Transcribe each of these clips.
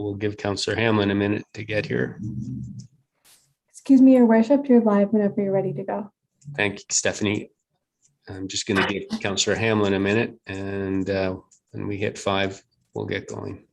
We'll give Councillor Hamlin a minute to get here. Excuse me, Your Worship, you're live whenever you're ready to go. Thank you, Stephanie. I'm just going to give Councillor Hamlin a minute, and when we hit 5, we'll get going.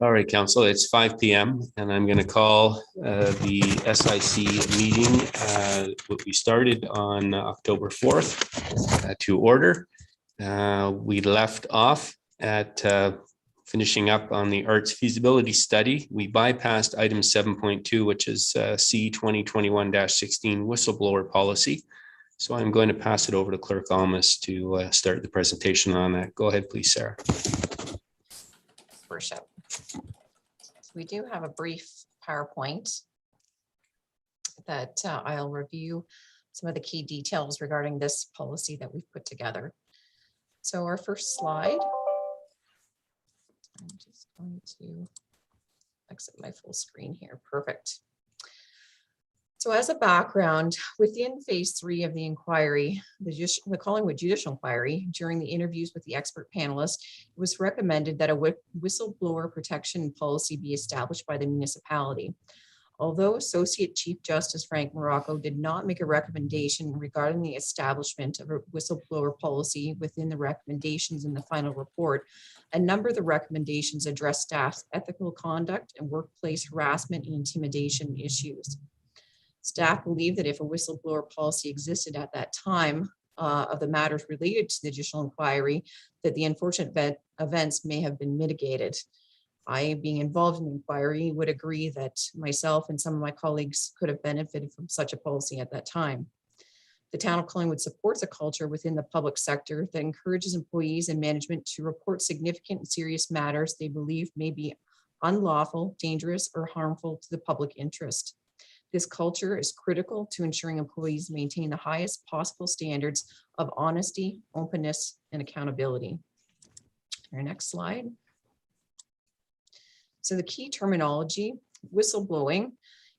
All right, Council, it's 5 p.m. and I'm going to call the SIC meeting, what we started on October 4th, to order. We left off at finishing up on the arts feasibility study. We bypassed item 7.2, which is C 2021-16 whistleblower policy. So I'm going to pass it over to Clerk Almas to start the presentation on that. Go ahead, please, Sarah. Worship. We do have a brief PowerPoint that I'll review some of the key details regarding this policy that we've put together. So our first slide, I'm just going to exit my full screen here. Perfect. So as a background, within phase 3 of the inquiry, the Collingwood Judicial Inquiry, during the interviews with the expert panelists, it was recommended that a whistleblower protection policy be established by the municipality. Although Associate Chief Justice Frank Morocco did not make a recommendation regarding the establishment of a whistleblower policy within the recommendations in the final report, a number of the recommendations address staff's ethical conduct and workplace harassment and intimidation issues. Staff believe that if a whistleblower policy existed at that time of the matters related to the judicial inquiry, that the unfortunate events may have been mitigated. I, being involved in the inquiry, would agree that myself and some of my colleagues could have benefited from such a policy at that time. The town of Collingwood supports a culture within the public sector that encourages employees and management to report significant and serious matters they believe may be unlawful, dangerous, or harmful to the public interest. This culture is critical to ensuring employees maintain the highest possible standards of honesty, openness, and accountability. Our next slide. So the key terminology, whistleblowing,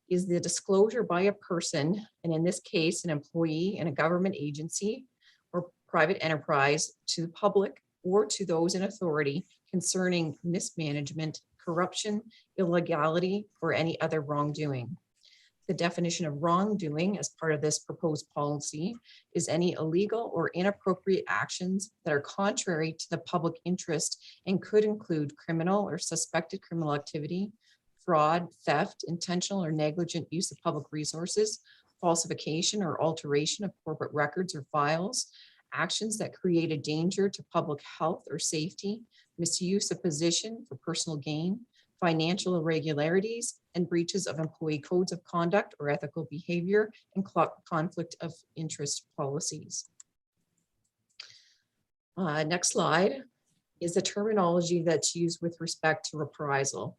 is the disclosure by a person, and in this case, an employee in a government agency or private enterprise, to the public or to those in authority concerning mismanagement, corruption, illegality, or any other wrongdoing. The definition of wrongdoing as part of this proposed policy is any illegal or inappropriate actions that are contrary to the public interest and could include criminal or suspected criminal activity, fraud, theft, intentional or negligent use of public resources, falsification or alteration of corporate records or files, actions that create a danger to public health or safety, misuse of position for personal gain, financial irregularities, and breaches of employee codes of conduct or ethical behavior, and conflict of interest policies. Next slide is the terminology that's used with respect to reprisal.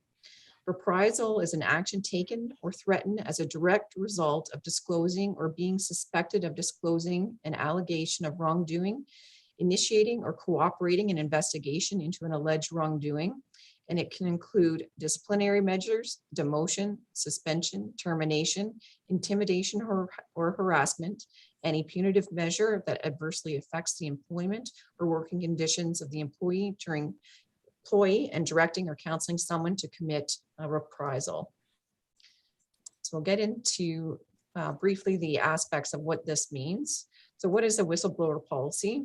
Reprisal is an action taken or threatened as a direct result of disclosing or being suspected of disclosing an allegation of wrongdoing, initiating or cooperating an investigation into an alleged wrongdoing, and it can include disciplinary measures, demotion, suspension, termination, intimidation or harassment, any punitive measure that adversely affects the employment or working conditions of the employee and directing or counseling someone to commit a reprisal. So we'll get into briefly the aspects of what this means. So what is a whistleblower policy?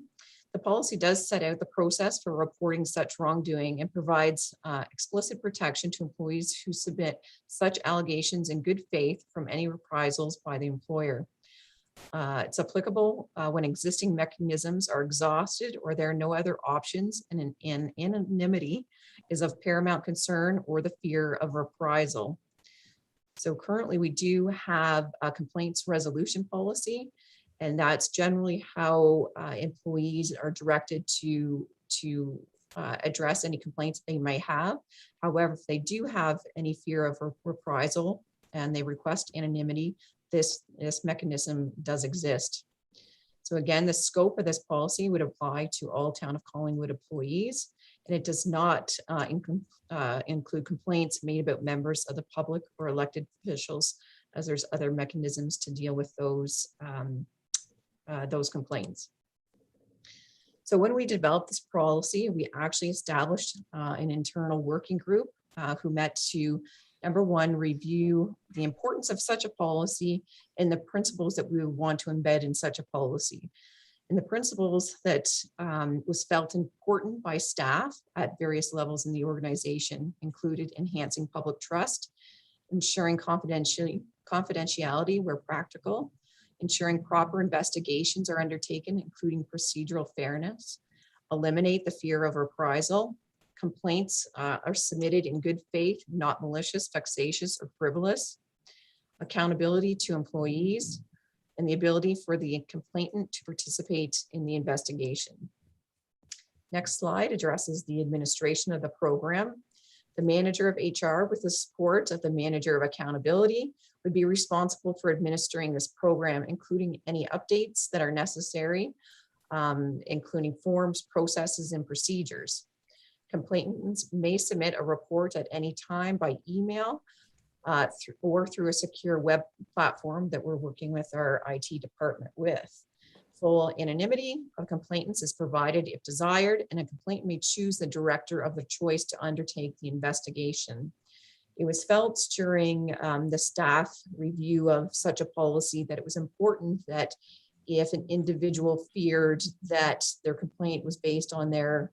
The policy does set out the process for reporting such wrongdoing and provides explicit protection to employees who submit such allegations in good faith from any reprisals by the employer. It's applicable when existing mechanisms are exhausted or there are no other options and anonymity is of paramount concern or the fear of reprisal. So currently we do have a complaints resolution policy, and that's generally how employees are directed to address any complaints they may have. However, if they do have any fear of reprisal and they request anonymity, this mechanism does exist. So again, the scope of this policy would apply to all Town of Collingwood employees. and it does not include complaints made about members of the public or elected officials, as there's other mechanisms to deal with those complaints. So when we developed this policy, we actually established an internal working group who met to, number one, review the importance of such a policy and the principles that we would want to embed in such a policy. And the principles that was felt important by staff at various levels in the organization included enhancing public trust, ensuring confidentiality where practical, ensuring proper investigations are undertaken, including procedural fairness, eliminate the fear of reprisal, complaints are submitted in good faith, not malicious, vexatious, or frivolous, accountability to employees, and the ability for the complainant to participate in the investigation. Next slide addresses the administration of the program. The manager of HR, with the support of the manager of accountability, would be responsible for administering this program, including any updates that are necessary, including forms, processes, and procedures. Complainants may submit a report at any time by email or through a secure web platform that we're working with our IT department with. Full anonymity of complainants is provided if desired, and a complainant may choose the director of the choice to undertake the investigation. It was felt during the staff review of such a policy that it was important that if an individual feared that their complaint was based on their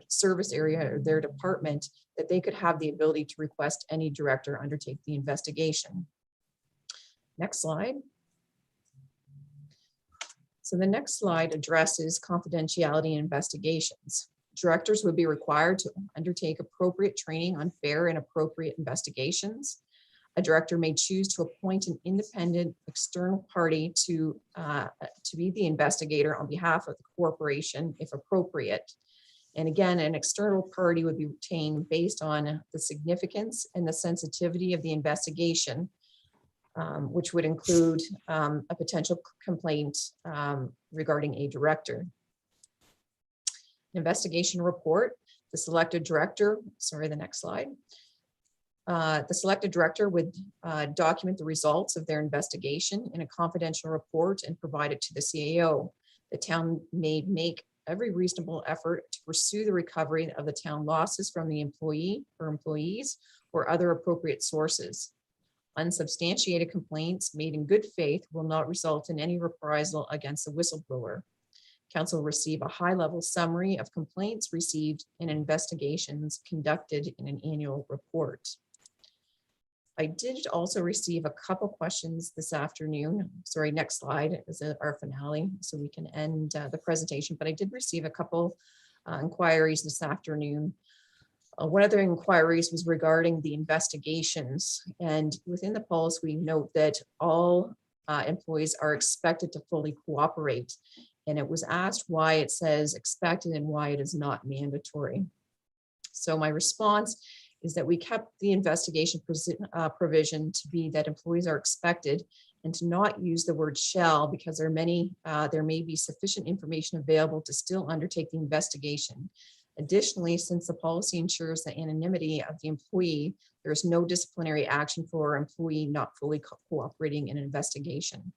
service area or their department, that they could have the ability to request any director undertake the investigation. Next slide. So the next slide addresses confidentiality investigations. Directors would be required to undertake appropriate training on fair and appropriate investigations. A director may choose to appoint an independent external party to be the investigator on behalf of the corporation, if appropriate. And again, an external party would be retained based on the significance and the sensitivity of the investigation, which would include a potential complaint regarding a director. Investigation report, the selected director, the next slide. The selected director would document the results of their investigation in a confidential report and provide it to the CAO. The town may make every reasonable effort to pursue the recovery of the town losses from the employee or employees or other appropriate sources. Unsubstantiated complaints made in good faith will not result in any reprisal against the whistleblower. Council will receive a high-level summary of complaints received and investigations conducted in an annual report. I did also receive a couple questions this afternoon. Sorry, next slide is our finale, so we can end the presentation, but I did receive a couple inquiries this afternoon. One of the inquiries was regarding the investigations, and within the policy, we note that all employees are expected to fully cooperate. And it was asked why it says expected and why it is not mandatory. So my response is that we kept the investigation provision to be that employees are expected and to not use the word shall, because there may be sufficient information available to still undertake the investigation. Additionally, since the policy ensures the anonymity of the employee, there is no disciplinary action for an employee not fully cooperating in an investigation.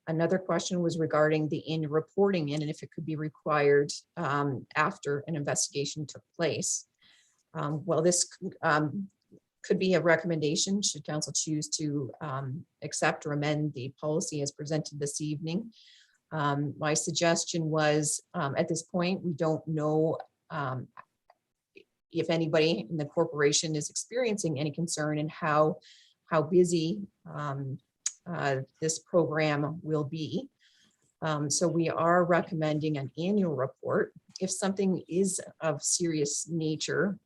Another question was regarding the annual reporting and if it could be required after an investigation took place. Well, this could be a recommendation should council choose to accept or amend the policy as presented this evening. My suggestion was at this point, we don't know if anybody in the corporation is experiencing any concern and how busy this program will be. So we are recommending an annual report. If something is of serious nature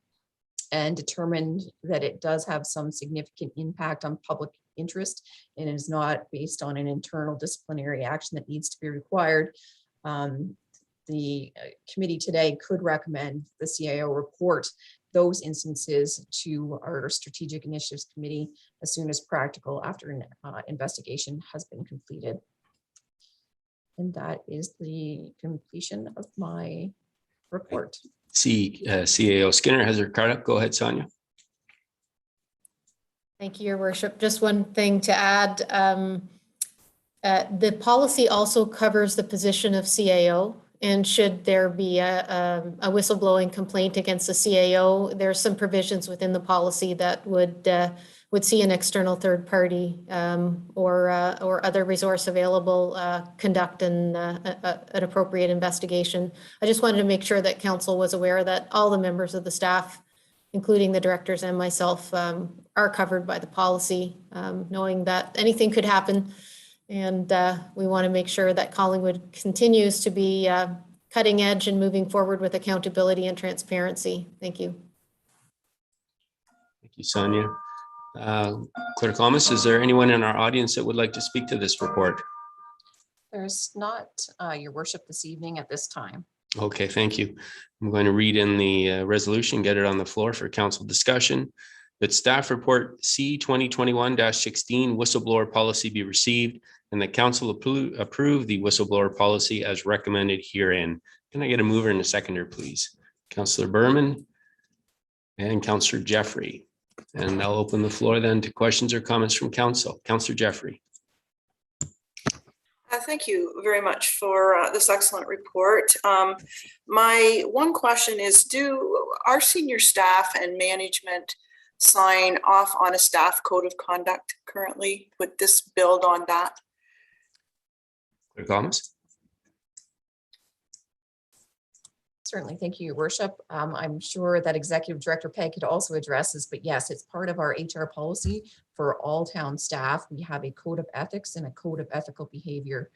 and determined that it does have some significant impact on public interest and is not based on an internal disciplinary action that needs to be required, the committee today could recommend the CIO report those instances to our Strategic Initiatives Committee as soon as practical after an investigation has been completed. And that is the completion of my report. CAO Skinner has her card up. Go ahead, Sonia. Thank you, Your Worship. Just one thing to add. The policy also covers the position of CAO, and should there be a whistleblowing complaint against the CAO, there's some provisions within the policy that would see an external third party or other resource available conduct an appropriate investigation. I just wanted to make sure that council was aware that all the members of the staff, including the directors and myself, are covered by the policy, knowing that anything could happen. And we want to make sure that Collingwood continues to be cutting edge and moving forward with accountability and transparency. Thank you. Thank you, Sonia. Clerk Almus, is there anyone in our audience that would like to speak to this report? There's not, Your Worship, this evening at this time. Okay, thank you. I'm going to read in the resolution, get it on the floor for council discussion. That staff report C 2021-16 whistleblower policy be received and the council approve the whistleblower policy as recommended herein. Can I get a mover and a seconder, please? Councillor Berman and Councillor Jeffrey. And I'll open the floor then to questions or comments from council. Councillor Jeffrey. Thank you very much for this excellent report. My one question is, do our senior staff and management sign off on a staff code of conduct currently? Would this build on that? Clerk Almus. Certainly, thank you, Your Worship. I'm sure that Executive Director Peg could also address this, but yes, it's part of our HR policy for all town staff. We have a code of ethics and a code of ethical behavior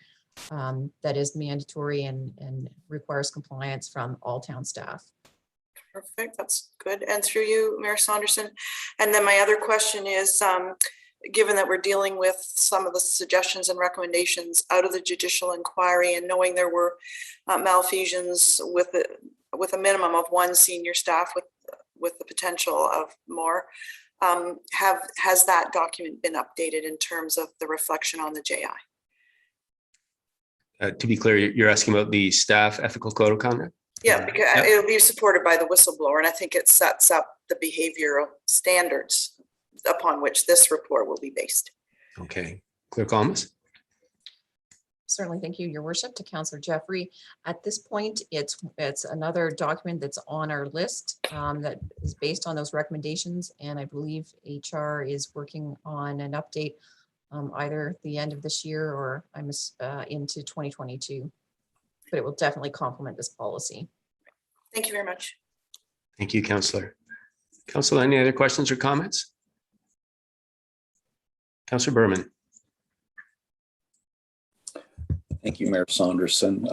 that is mandatory and requires compliance from all town staff. Perfect, that's good. And through you, Mayor Saunderson. And then my other question is, given that we're dealing with some of the suggestions and recommendations out of the judicial inquiry and knowing there were malfeasance with a minimum of one senior staff with the potential of more, has that document been updated in terms of the reflection on the JI? To be clear, you're asking about the staff ethical code of conduct? Yeah, because it'll be supported by the whistleblower, and I think it sets up the behavioral standards upon which this report will be based. Okay, Clerk Almus. Certainly, thank you, Your Worship. To Councillor Jeffrey, at this point, it's another document that's on our list that is based on those recommendations, and I believe HR is working on an update either the end of this year or into 2022. But it will definitely complement this policy. Thank you very much. Thank you, Councillor. Councillor, any other questions or comments? Councillor Berman. Thank you, Mayor Saunderson.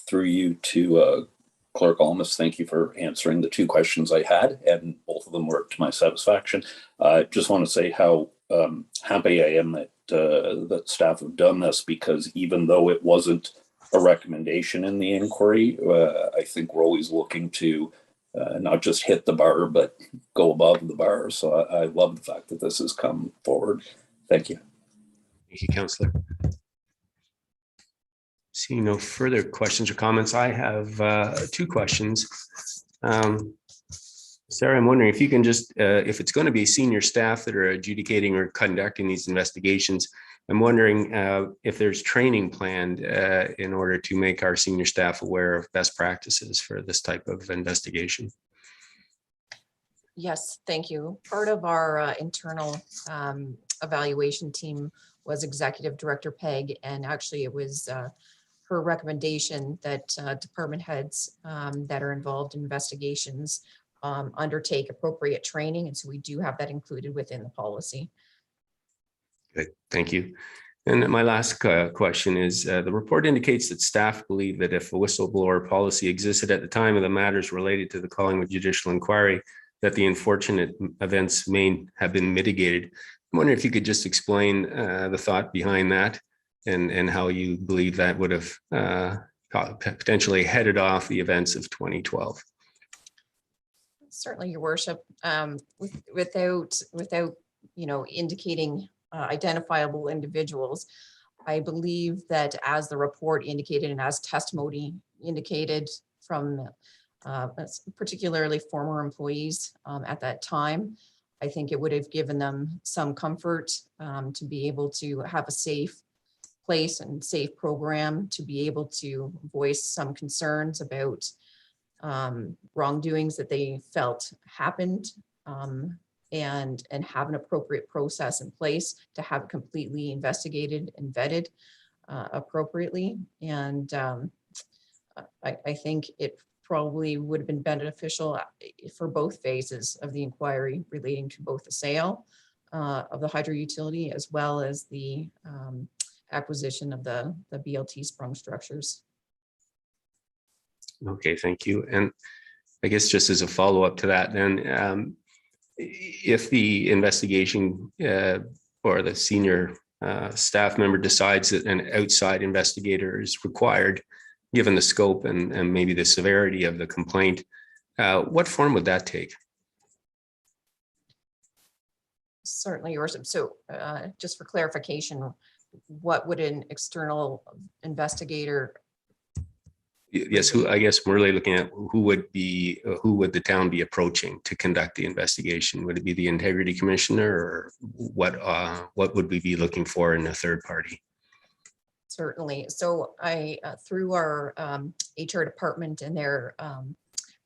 Through you to Clerk Almus, thank you for answering the two questions I had, and both of them were to my satisfaction. Just want to say how happy I am that that staff have done this, because even though it wasn't a recommendation in the inquiry, I think we're always looking to not just hit the bar, but go above the bar. So I love the fact that this has come forward. Thank you. Thank you, Councillor. Seeing no further questions or comments, I have two questions. Sarah, I'm wondering if you can just, if it's going to be senior staff that are adjudicating or conducting these investigations, I'm wondering if there's training planned in order to make our senior staff aware of best practices for this type of investigation. Yes, thank you. Part of our internal evaluation team was Executive Director Peg, and actually it was her recommendation that department heads that are involved in investigations undertake appropriate training, and so we do have that included within the policy. Good, thank you. And my last question is, the report indicates that staff believe that if a whistleblower policy existed at the time of the matters related to the Collingwood judicial inquiry, that the unfortunate events may have been mitigated. I'm wondering if you could just explain the thought behind that and how you believe that would have potentially headed off the events of 2012. Certainly, Your Worship. Without indicating identifiable individuals, I believe that as the report indicated and as testimony indicated from particularly former employees at that time. I think it would have given them some comfort to be able to have a safe place and safe program to be able to voice some concerns about wrongdoings that they felt happened, and have an appropriate process in place to have it completely investigated and vetted appropriately. And I think it probably would have been beneficial for both phases of the inquiry relating to both the sale of the hydro utility as well as the acquisition of the BLT sprung structures. Okay, thank you. And I guess just as a follow-up to that, then, if the investigation or the senior staff member decides that an outside investigator is required, given the scope and maybe the severity of the complaint, what form would that take? Certainly, yours. So just for clarification, what would an external investigator? Yes, who, I guess we're really looking at who would the town be approaching to conduct the investigation? Would it be the integrity commissioner, or what would we be looking for in a third party? Certainly. So through our HR department and their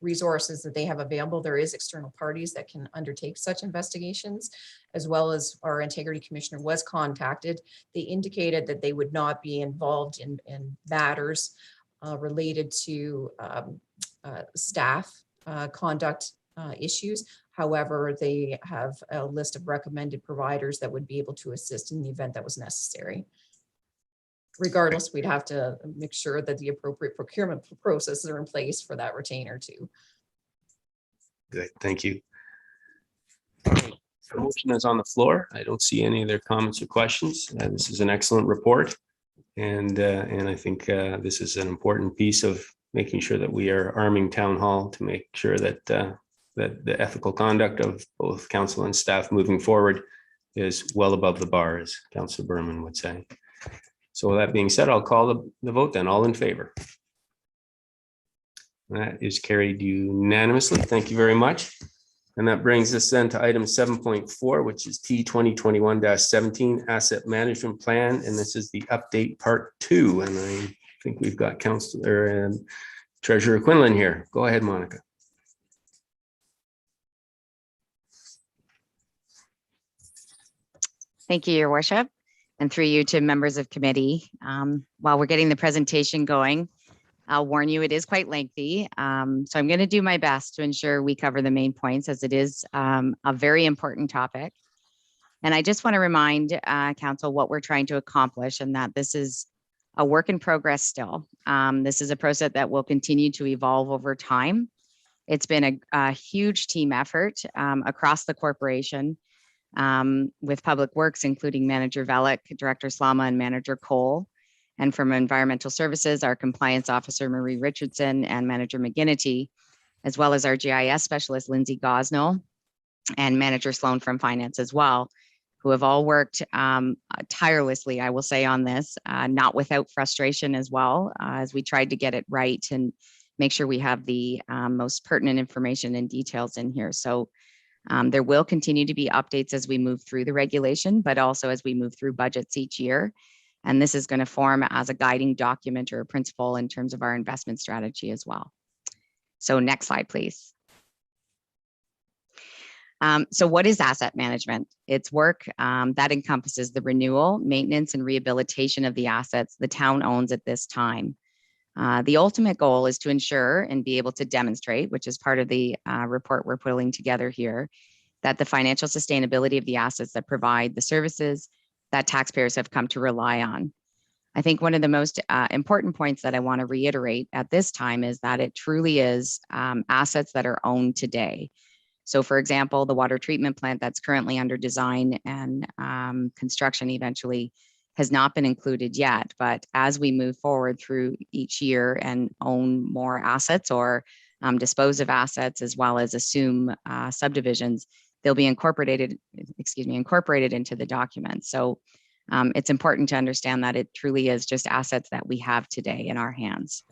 resources that they have available, there is external parties that can undertake such investigations, as well as our integrity commissioner was contacted. They indicated that they would not be involved in matters related to staff conduct issues. However, they have a list of recommended providers that would be able to assist in the event that was necessary. Regardless, we'd have to make sure that the appropriate procurement processes are in place for that retainer too. Good, thank you. The motion is on the floor. I don't see any other comments or questions. This is an excellent report. And I think this is an important piece of making sure that we are arming Town Hall to make sure that that the ethical conduct of both council and staff moving forward is well above the bar, as Councillor Berman would say. So with that being said, I'll call the vote then. All in favor? That is carried unanimously. Thank you very much. And that brings us then to item 7.4, which is T 2021-17 Asset Management Plan. And this is the update part 2. And I think we've got Councillor and Treasurer Quinlan here. Go ahead, Monica. Thank you, Your Worship, and through you to members of committee. While we're getting the presentation going, I'll warn you, it is quite lengthy. So I'm going to do my best to ensure we cover the main points, as it is a very important topic. And I just want to remind Council what we're trying to accomplish, and that this is a work in progress still. This is a process that will continue to evolve over time. It's been a huge team effort across the corporation, with Public Works, including Manager Velick, Director Slama, and Manager Cole. And from Environmental Services, our Compliance Officer, Marie Richardson, and Manager McGinnity, as well as our GIS Specialist, Lindsay Gosnell, and Manager Sloan from Finance as well, who have all worked tirelessly, I will say, on this, not without frustration as well, as we tried to get it right and make sure we have the most pertinent information and details in here. So there will continue to be updates as we move through the regulation, but also as we move through budgets each year. And this is going to form as a guiding document or a principle in terms of our investment strategy as well. So next slide, please. So what is asset management? It's work that encompasses the renewal, maintenance, and rehabilitation of the assets the town owns at this time. The ultimate goal is to ensure and be able to demonstrate, which is part of the report we're pulling together here, that the financial sustainability of the assets that provide the services that taxpayers have come to rely on. I think one of the most important points that I want to reiterate at this time is that it truly is assets that are owned today. So for example, the water treatment plant that's currently under design and construction eventually has not been included yet, but as we move forward through each year and own more assets or dispose of assets, as well as assume subdivisions, they'll be incorporated into the document. So it's important to understand that it truly is just assets that we have today in our hands.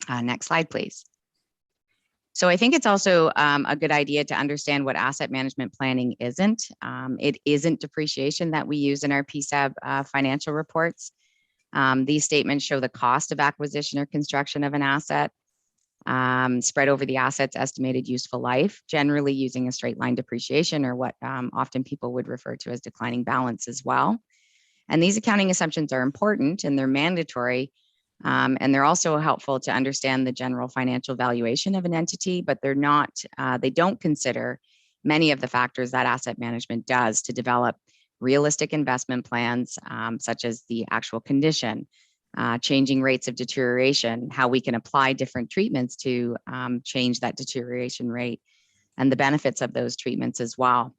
Next slide, please. So I think it's also a good idea to understand what asset management planning isn't. It isn't depreciation that we use in our PSAB financial reports. These statements show the cost of acquisition or construction of an asset, spread over the asset's estimated useful life, generally using a straight line depreciation, or what often people would refer to as declining balance as well. And these accounting assumptions are important and they're mandatory, and they're also helpful to understand the general financial valuation of an entity, but they're not, they don't consider many of the factors that asset management does to develop realistic investment plans, such as the actual condition, changing rates of deterioration, how we can apply different treatments to change that deterioration rate, and the benefits of those treatments as well.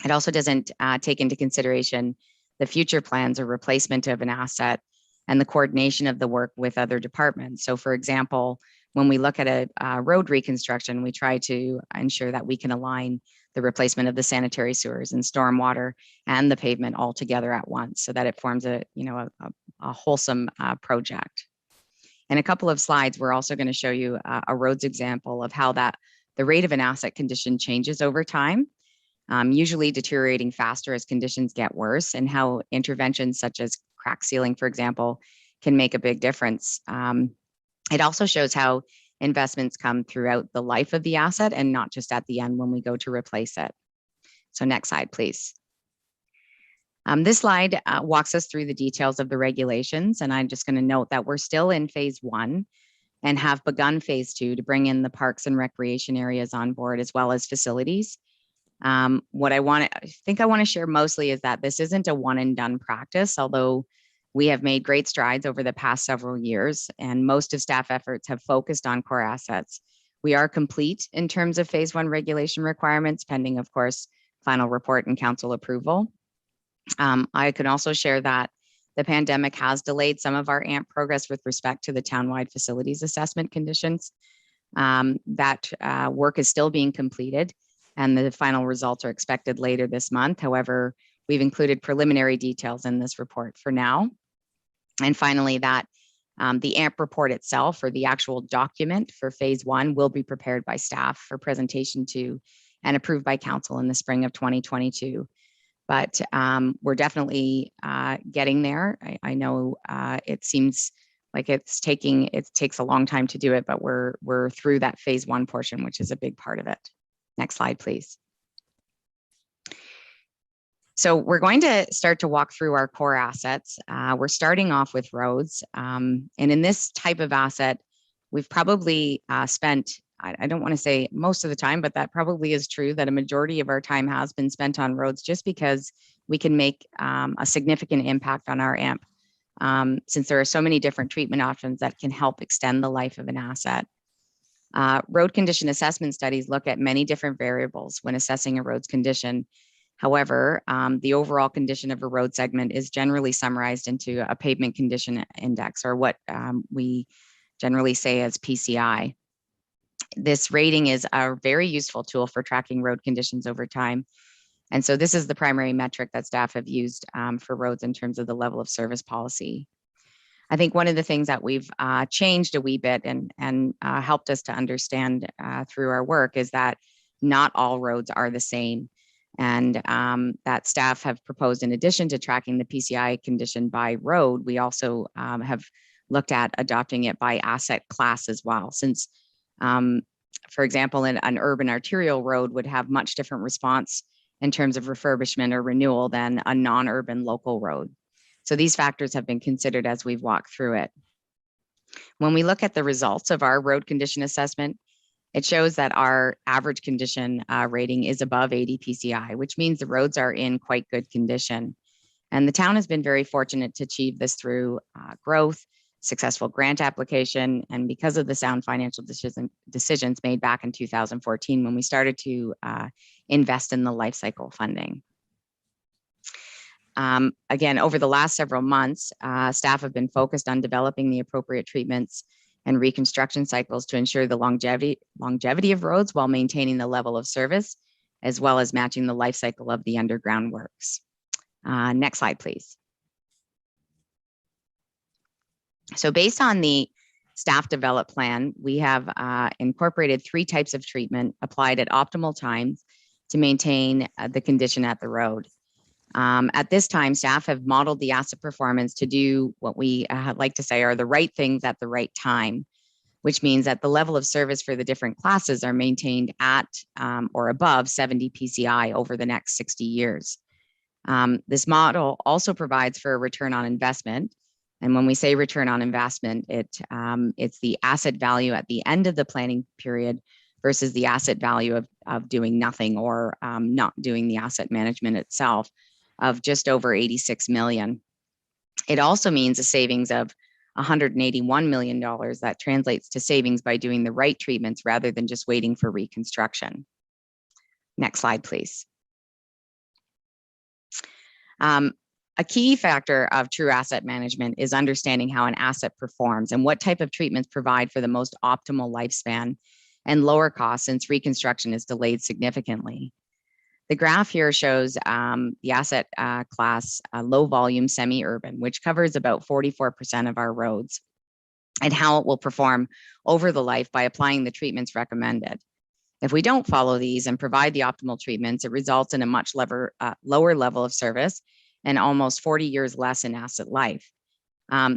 It also doesn't take into consideration the future plans or replacement of an asset and the coordination of the work with other departments. So for example, when we look at a road reconstruction, we try to ensure that we can align the replacement of the sanitary sewers and stormwater and the pavement all together at once, so that it forms a wholesome project. In a couple of slides, we're also going to show you a roads example of how the rate of an asset condition changes over time, usually deteriorating faster as conditions get worse, and how interventions such as crack sealing, for example, can make a big difference. It also shows how investments come throughout the life of the asset and not just at the end when we go to replace it. So next slide, please. This slide walks us through the details of the regulations, and I'm just going to note that we're still in phase 1 and have begun phase 2 to bring in the parks and recreation areas on board, as well as facilities. What I think I want to share mostly is that this isn't a one and done practice, although we have made great strides over the past several years, and most of staff efforts have focused on core assets. We are complete in terms of phase 1 regulation requirements, pending, of course, final report and council approval. I can also share that the pandemic has delayed some of our AMP progress with respect to the townwide facilities assessment conditions. That work is still being completed, and the final results are expected later this month. However, we've included preliminary details in this report for now. And finally, that the AMP report itself, or the actual document for phase 1, will be prepared by staff for presentation to and approved by council in the spring of 2022. But we're definitely getting there. I know it seems like it takes a long time to do it, but we're through that phase 1 portion, which is a big part of it. Next slide, please. So we're going to start to walk through our core assets. We're starting off with roads. And in this type of asset, we've probably spent, I don't want to say most of the time, but that probably is true, that a majority of our time has been spent on roads, just because we can make a significant impact on our AMP, since there are so many different treatment options that can help extend the life of an asset. Road condition assessment studies look at many different variables when assessing a road's condition. However, the overall condition of a road segment is generally summarized into a pavement condition index, or what we generally say as PCI. This rating is a very useful tool for tracking road conditions over time. And so this is the primary metric that staff have used for roads in terms of the level of service policy. I think one of the things that we've changed a wee bit and helped us to understand through our work is that not all roads are the same. And that staff have proposed, in addition to tracking the PCI condition by road, we also have looked at adopting it by asset class as well, since for example, an urban arterial road would have much different response in terms of refurbishment or renewal than a non-urban local road. So these factors have been considered as we've walked through it. When we look at the results of our road condition assessment, it shows that our average condition rating is above 80 PCI, which means the roads are in quite good condition. And the town has been very fortunate to achieve this through growth, successful grant application, and because of the sound financial decisions made back in 2014 when we started to invest in the life cycle funding. Again, over the last several months, staff have been focused on developing the appropriate treatments and reconstruction cycles to ensure the longevity of roads while maintaining the level of service, as well as matching the life cycle of the underground works. Next slide, please. So based on the staff developed plan, we have incorporated 3 types of treatment applied at optimal times to maintain the condition at the road. At this time, staff have modeled the asset performance to do what we like to say are the right things at the right time, which means that the level of service for the different classes are maintained at or above 70 PCI over the next 60 years. This model also provides for a return on investment. And when we say return on investment, it's the asset value at the end of the planning period versus the asset value of doing nothing or not doing the asset management itself of just over 86 million. It also means a savings of $181 million that translates to savings by doing the right treatments rather than just waiting for reconstruction. Next slide, please. A key factor of true asset management is understanding how an asset performs and what type of treatments provide for the most optimal lifespan and lower costs since reconstruction is delayed significantly. The graph here shows the asset class low volume semi-urban, which covers about 44% of our roads, and how it will perform over the life by applying the treatments recommended. If we don't follow these and provide the optimal treatments, it results in a much lower level of service and almost 40 years less in asset life.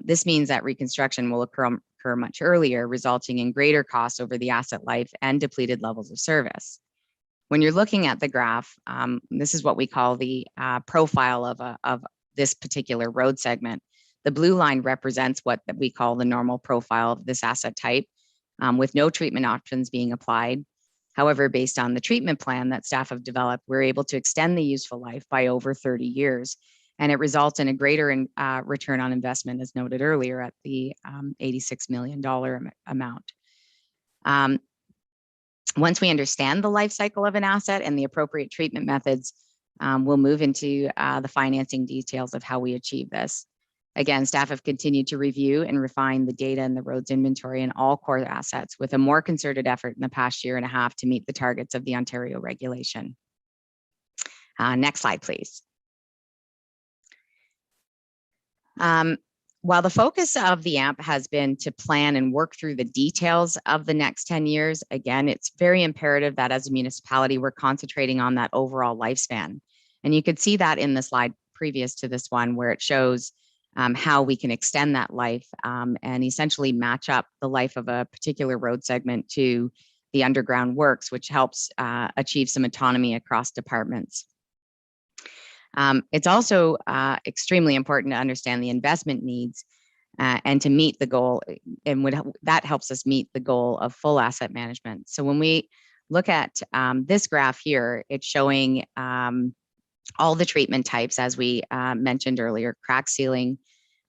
This means that reconstruction will occur much earlier, resulting in greater costs over the asset life and depleted levels of service. When you're looking at the graph, this is what we call the profile of this particular road segment. The blue line represents what we call the normal profile of this asset type, with no treatment options being applied. However, based on the treatment plan that staff have developed, we're able to extend the useful life by over 30 years. And it results in a greater return on investment, as noted earlier, at the $86 million amount. Once we understand the life cycle of an asset and the appropriate treatment methods, we'll move into the financing details of how we achieve this. Again, staff have continued to review and refine the data in the roads inventory and all core assets with a more concerted effort in the past year and a half to meet the targets of the Ontario regulation. Next slide, please. While the focus of the AMP has been to plan and work through the details of the next 10 years, again, it's very imperative that as a municipality, we're concentrating on that overall lifespan. And you could see that in the slide previous to this one, where it shows how we can extend that life and essentially match up the life of a particular road segment to the underground works, which helps achieve some autonomy across departments. It's also extremely important to understand the investment needs and to meet the goal, and that helps us meet the goal of full asset management. So when we look at this graph here, it's showing all the treatment types, as we mentioned earlier: crack sealing,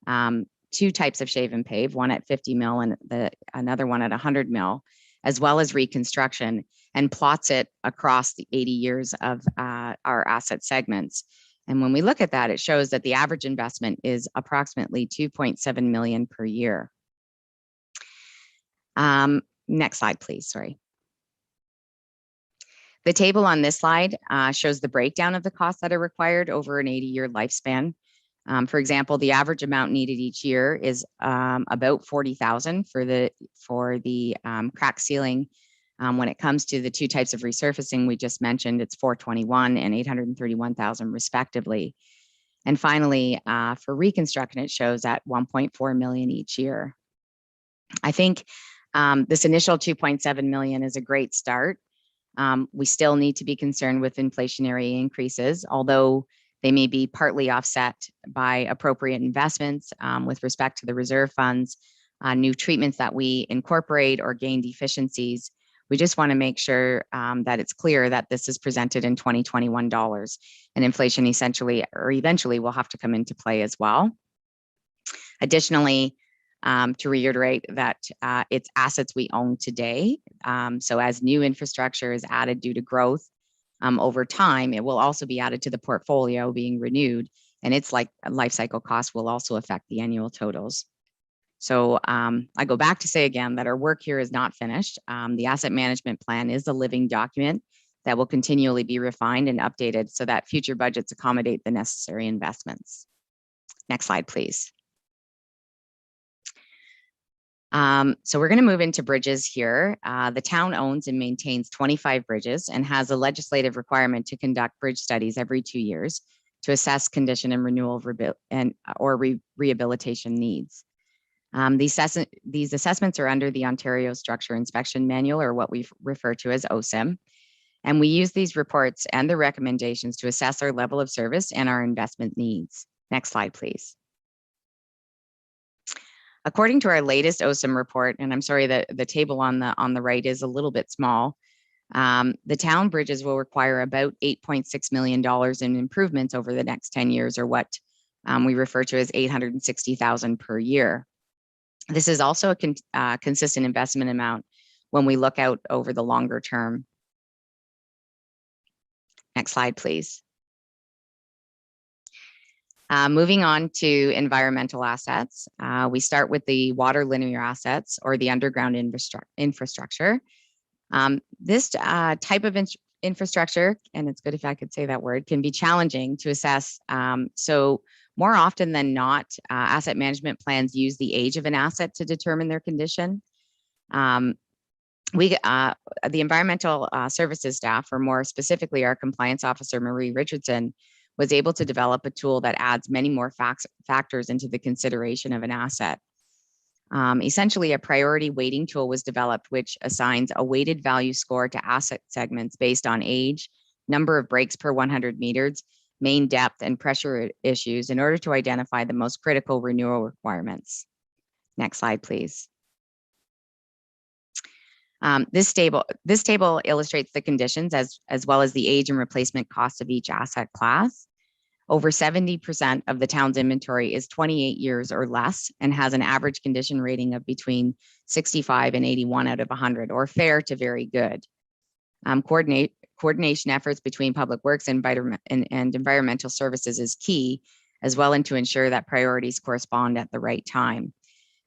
2 types of shave and pave, one at 50 mil and another one at 100 mil, as well as reconstruction, and plots it across the 80 years of our asset segments. And when we look at that, it shows that the average investment is approximately $2.7 million per year. Next slide, please, sorry. The table on this slide shows the breakdown of the costs that are required over an 80-year lifespan. For example, the average amount needed each year is about $40,000 for the crack sealing. When it comes to the 2 types of resurfacing we just mentioned, it's $421,000 and $831,000 respectively. And finally, for reconstruction, it shows at $1.4 million each year. I think this initial $2.7 million is a great start. We still need to be concerned with inflationary increases, although they may be partly offset by appropriate investments with respect to the reserve funds, new treatments that we incorporate or gained efficiencies. We just want to make sure that it's clear that this is presented in 2021 dollars, and inflation essentially or eventually will have to come into play as well. Additionally, to reiterate that it's assets we own today. So as new infrastructure is added due to growth over time, it will also be added to the portfolio being renewed, and its life cycle costs will also affect the annual totals. So I go back to say again that our work here is not finished. The asset management plan is a living document that will continually be refined and updated so that future budgets accommodate the necessary investments. Next slide, please. So we're going to move into bridges here. The town owns and maintains 25 bridges and has a legislative requirement to conduct bridge studies every 2 years to assess condition and renewal of rehabilitation needs. These assessments are under the Ontario Structure Inspection Manual, or what we refer to as OSIM. And we use these reports and the recommendations to assess our level of service and our investment needs. Next slide, please. According to our latest OSIM report, and I'm sorry that the table on the right is a little bit small, the town bridges will require about $8.6 million in improvements over the next 10 years, or what we refer to as $860,000 per year. This is also a consistent investment amount when we look out over the longer term. Next slide, please. Moving on to environmental assets, we start with the water linear assets, or the underground infrastructure. This type of infrastructure, and it's good if I could say that word, can be challenging to assess. So more often than not, asset management plans use the age of an asset to determine their condition. The environmental services staff, or more specifically our compliance officer, Marie Richardson, was able to develop a tool that adds many more factors into the consideration of an asset. Essentially, a priority weighting tool was developed, which assigns a weighted value score to asset segments based on age, number of breaks per 100 meters, main depth, and pressure issues in order to identify the most critical renewal requirements. Next slide, please. This table illustrates the conditions as well as the age and replacement costs of each asset class. Over 70% of the town's inventory is 28 years or less and has an average condition rating of between 65 and 81 out of 100, or fair to very good. Coordination efforts between public works and environmental services is key, as well, and to ensure that priorities correspond at the right time.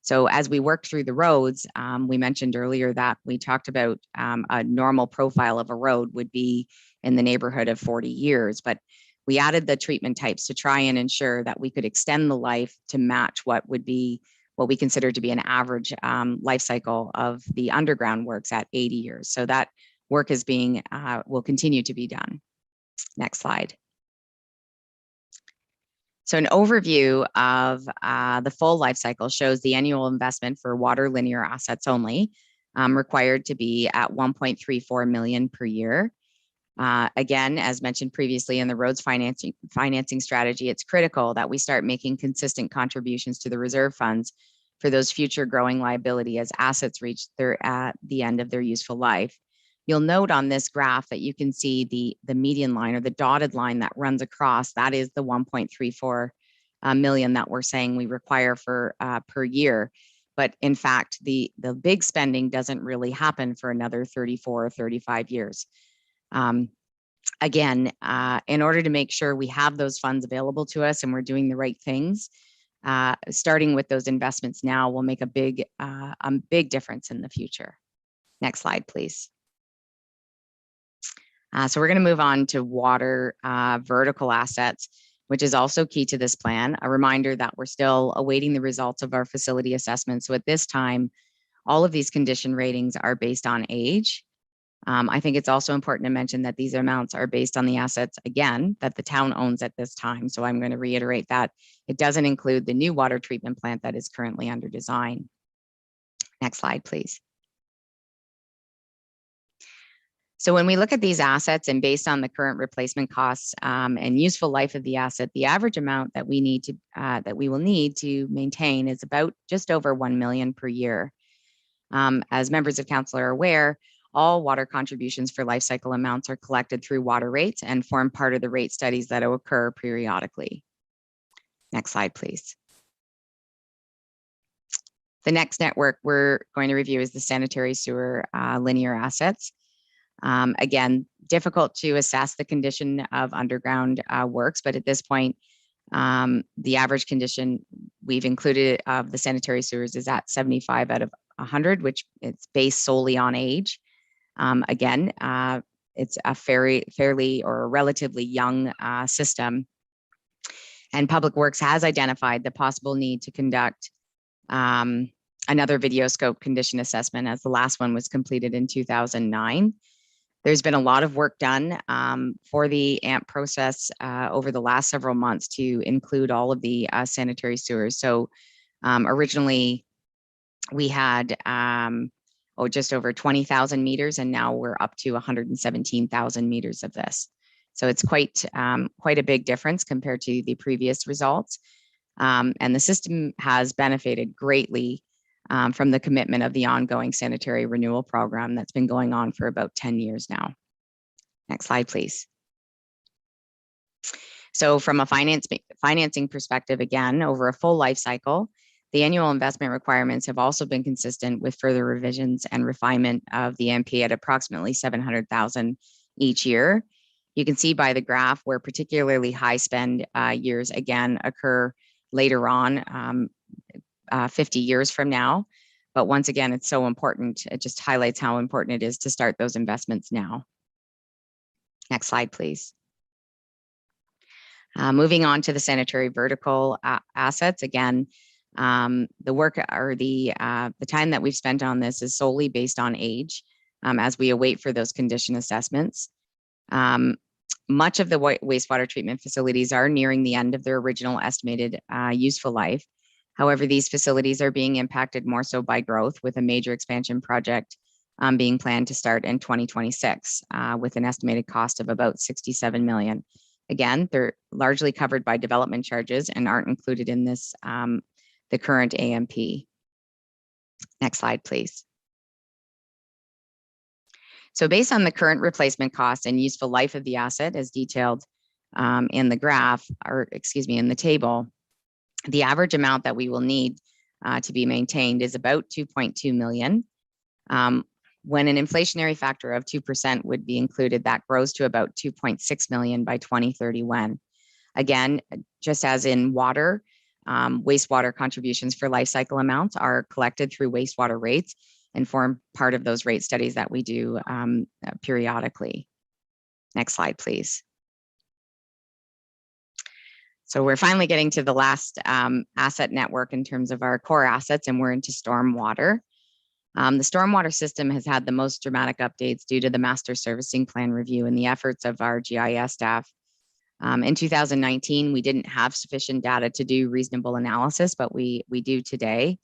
So as we worked through the roads, we mentioned earlier that we talked about a normal profile of a road would be in the neighborhood of 40 years, but we added the treatment types to try and ensure that we could extend the life to match what would be what we consider to be an average life cycle of the underground works at 80 years. So that work is will continue to be done. Next slide. So an overview of the full life cycle shows the annual investment for water linear assets only required to be at 1.34 million per year. Again, as mentioned previously in the roads financing strategy, it's critical that we start making consistent contributions to the reserve funds for those future growing liability as assets reach the end of their useful life. You'll note on this graph that you can see the median line, or the dotted line that runs across. That is the 1.34 million that we're saying we require for per year. But in fact, the big spending doesn't really happen for another 34 or 35 years. Again, in order to make sure we have those funds available to us and we're doing the right things, starting with those investments now will make a big difference in the future. Next slide, please. So we're going to move on to water vertical assets, which is also key to this plan. A reminder that we're still awaiting the results of our facility assessment. So at this time, all of these condition ratings are based on age. I think it's also important to mention that these amounts are based on the assets, again, that the town owns at this time. So I'm going to reiterate that it doesn't include the new water treatment plant that is currently under design. Next slide, please. So when we look at these assets and based on the current replacement costs and useful life of the asset, the average amount that we will need to maintain is about just over 1 million per year. As members of council are aware, all water contributions for life cycle amounts are collected through water rates and form part of the rate studies that occur periodically. Next slide, please. The next network we're going to review is the sanitary sewer linear assets. Again, difficult to assess the condition of underground works, but at this point, the average condition we've included of the sanitary sewers is at 75 out of 100, which it's based solely on age. Again, it's a fairly or relatively young system, and Public Works has identified the possible need to conduct another video scope condition assessment, as the last one was completed in 2009. There's been a lot of work done for the AMP process over the last several months to include all of the sanitary sewers. So originally we had just over 20,000 meters, and now we're up to 117,000 meters of this. So it's quite a big difference compared to the previous results. And the system has benefited greatly from the commitment of the ongoing sanitary renewal program that's been going on for about 10 years now. Next slide, please. So from a financing perspective, again, over a full life cycle, the annual investment requirements have also been consistent with further revisions and refinement of the MP at approximately 700,000 each year. You can see by the graph where particularly high spend years again occur later on, 50 years from now. But once again, it's so important. It just highlights how important it is to start those investments now. Next slide, please. Moving on to the sanitary vertical assets. Again, the work or the time that we've spent on this is solely based on age as we await for those condition assessments. Much of the wastewater treatment facilities are nearing the end of their original estimated useful life. However, these facilities are being impacted more so by growth, with a major expansion project being planned to start in 2026 with an estimated cost of about 67 million. Again, they're largely covered by development charges and aren't included in this, the current AMP. Next slide, please. So based on the current replacement cost and useful life of the asset as detailed in the graph, or excuse me, in the table, the average amount that we will need to be maintained is about 2.2 million. When an inflationary factor of 2% would be included, that grows to about 2.6 million by 2031. Again, just as in water, wastewater contributions for life cycle amounts are collected through wastewater rates and form part of those rate studies that we do periodically. Next slide, please. So we're finally getting to the last asset network in terms of our core assets, and we're into stormwater. The stormwater system has had the most dramatic updates due to the master servicing plan review and the efforts of our GIS staff. In 2019, we didn't have sufficient data to do reasonable analysis, but we do today.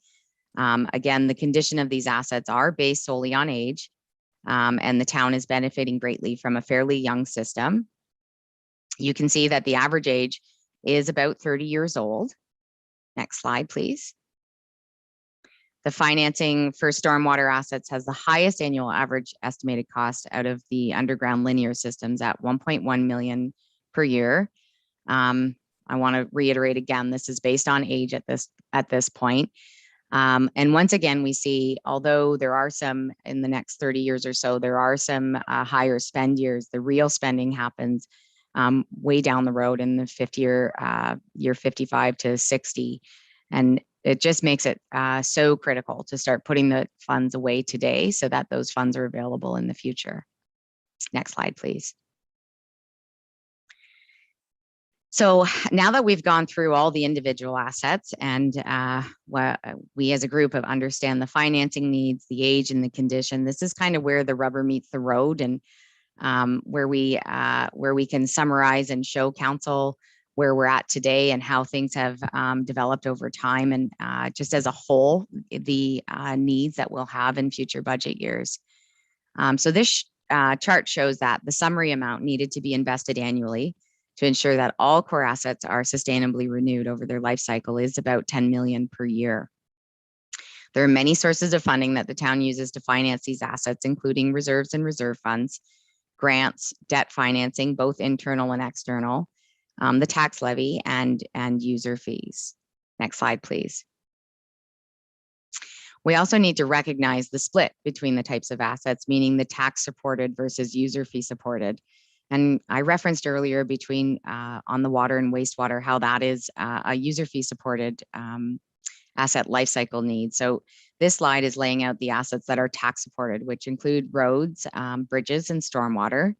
Again, the condition of these assets are based solely on age, and the town is benefiting greatly from a fairly young system. You can see that the average age is about 30 years old. Next slide, please. The financing for stormwater assets has the highest annual average estimated cost out of the underground linear systems at 1.1 million per year. I want to reiterate again, this is based on age at this point. And once again, we see, although there are some in the next 30 years or so, there are some higher spend years, the real spending happens way down the road in the year 55 to 60. And it just makes it so critical to start putting the funds away today so that those funds are available in the future. Next slide, please. So now that we've gone through all the individual assets and we as a group have understand the financing needs, the age and the condition, this is kind of where the rubber meets the road, and where we can summarize and show council where we're at today and how things have developed over time, and just as a whole, the needs that we'll have in future budget years. So this chart shows that the summary amount needed to be invested annually to ensure that all core assets are sustainably renewed over their life cycle is about 10 million per year. There are many sources of funding that the town uses to finance these assets, including reserves and reserve funds, grants, debt financing, both internal and external, the tax levy, and user fees. Next slide, please. We also need to recognize the split between the types of assets, meaning the tax supported versus user fee supported. And I referenced earlier between on the water and wastewater, how that is a user fee supported asset lifecycle need. So this slide is laying out the assets that are tax supported, which include roads, bridges, and stormwater.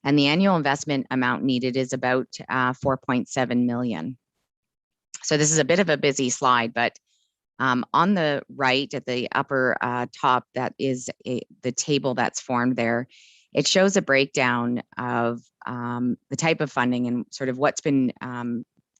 And the annual investment amount needed is about 4.7 million. So this is a bit of a busy slide, but On the right at the upper top, that is the table that's formed there. It shows a breakdown of the type of funding and sort of what's been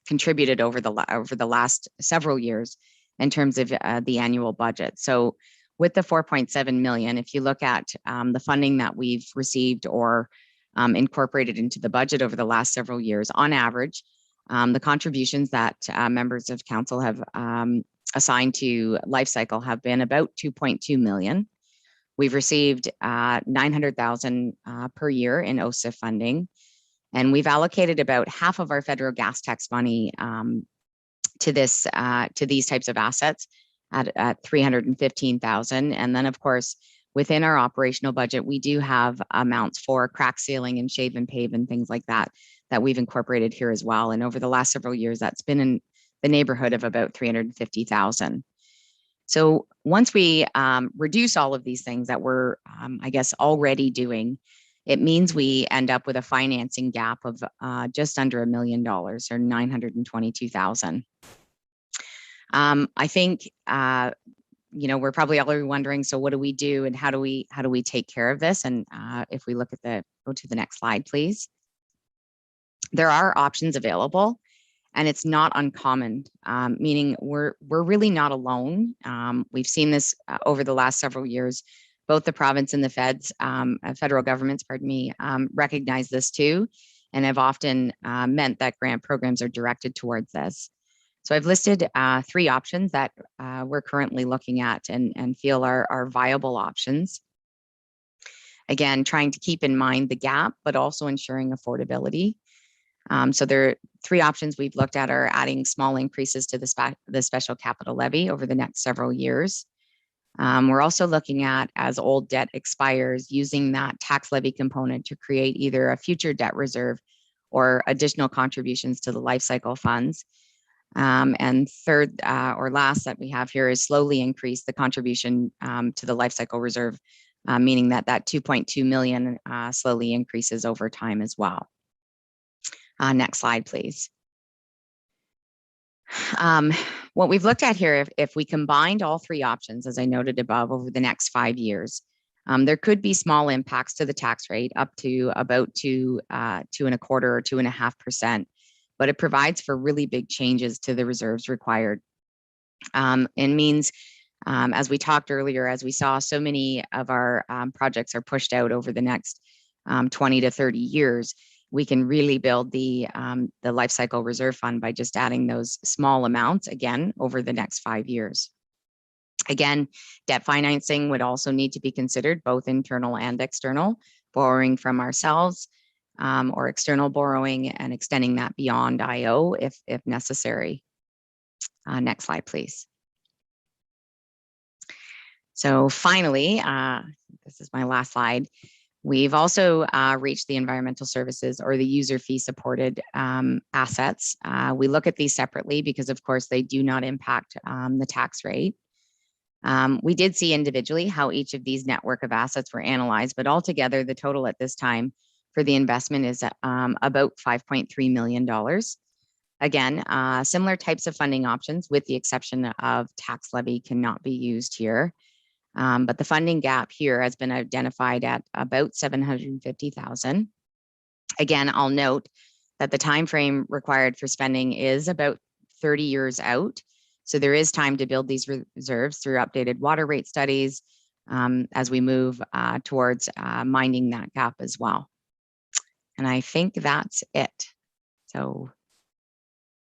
contributed over the last several years in terms of the annual budget. So with the 4.7 million, if you look at the funding that we've received or incorporated into the budget over the last several years, on average, the contributions that members of council have assigned to life cycle have been about 2.2 million. We've received 900,000 per year in OSIF funding, and we've allocated about half of our federal gas tax money to these types of assets at 315,000. And then, of course, within our operational budget, we do have amounts for crack sealing and shave and pave and things like that we've incorporated here as well. And over the last several years, that's been in the neighborhood of about 350,000. So once we reduce all of these things that we're, I guess, already doing, it means we end up with a financing gap of just under $1 million or 922,000. I think, we're probably all wondering, so what do we do and how do we take care of this? And if we look at go to the next slide, please. There are options available. And it's not uncommon, meaning we're really not alone. We've seen this over the last several years. Both the province and the federal governments, recognize this too, and have often meant that grant programs are directed towards this. So I've listed 3 options that we're currently looking at and feel are viable options. Again, trying to keep in mind the gap, but also ensuring affordability. So there are 3 options we've looked at are adding small increases to the special capital levy over the next several years. We're also looking at, as old debt expires, using that tax levy component to create either a future debt reserve or additional contributions to the life cycle funds. And third or last that we have here is slowly increase the contribution to the life cycle reserve, meaning that 2.2 million slowly increases over time as well. Next slide, please. What we've looked at here, if we combined all 3 options, as I noted above, over the next 5 years, there could be small impacts to the tax rate up to about 2.25% or 2.5%, but it provides for really big changes to the reserves required. And means, as we talked earlier, as we saw, so many of our projects are pushed out over the next 20 to 30 years. We can really build the life cycle reserve fund by just adding those small amounts again over the next 5 years. Again, debt financing would also need to be considered, both internal and external, borrowing from ourselves or external borrowing and extending that beyond IO if necessary. Next slide, please. So finally, this is my last slide. We've also reached the environmental services or the user fee supported assets. We look at these separately because, of course, they do not impact the tax rate. We did see individually how each of these network of assets were analyzed, but altogether the total at this time for the investment is about $5.3 million. Again, similar types of funding options with the exception of tax levy cannot be used here. But the funding gap here has been identified at about 750,000. Again, I'll note that the time frame required for spending is about 30 years out. So there is time to build these reserves through updated water rate studies as we move towards minding that gap as well. And I think that's it. So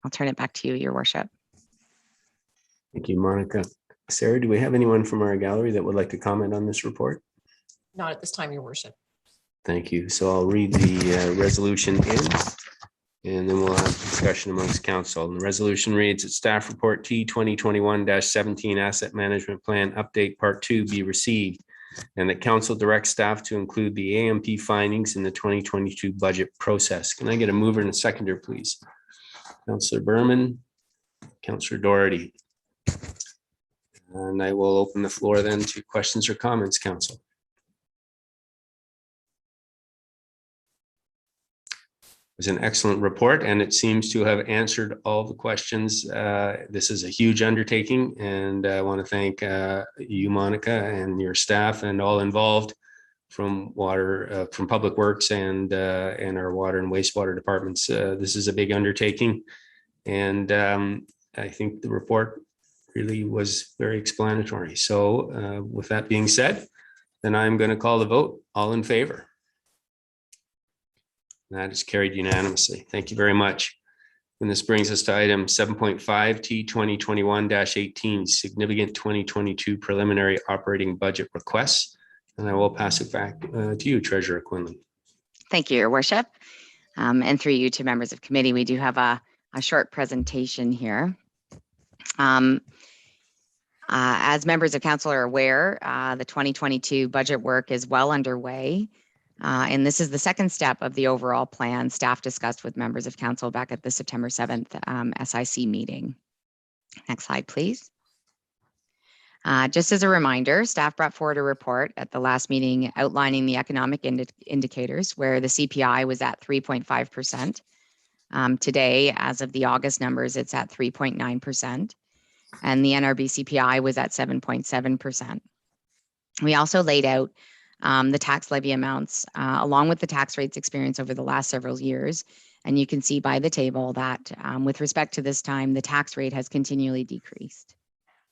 I'll turn it back to you, Your Worship. Thank you, Monica. Sarah, do we have anyone from our gallery that would like to comment on this report? Not at this time, Your Worship. Thank you. So I'll read the resolution in, and then we'll have discussion amongst council. And the resolution reads that staff report T 2021-17 Asset Management Plan Update Part 2 be received, and that council directs staff to include the AMP findings in the 2022 budget process. Can I get a mover and a seconder, please? Councillor Berman, Councillor Doherty. And I will open the floor then to questions or comments, council. was an excellent report, and it seems to have answered all the questions. This is a huge undertaking, and I want to thank you, Monica, and your staff and all involved from Public Works and our water and wastewater departments. This is a big undertaking, and I think the report really was very explanatory. So with that being said, then I'm going to call the vote. All in favor? That is carried unanimously. Thank you very much. And this brings us to item 7.5 T 2021-18, significant 2022 preliminary operating budget requests. And I will pass it back to you, Treasurer Quinlan. Thank you, Your Worship. And through you to members of committee, we do have a short presentation here. As members of council are aware, the 2022 budget work is well underway. And this is the second step of the overall plan staff discussed with members of council back at the September 7th SIC meeting. Next slide, please. Just as a reminder, staff brought forward a report at the last meeting outlining the economic indicators where the CPI was at 3.5%. Today, as of the August numbers, it's at 3.9%. And the NRB CPI was at 7.7%. We also laid out the tax levy amounts along with the tax rates experienced over the last several years. And you can see by the table that with respect to this time, the tax rate has continually decreased.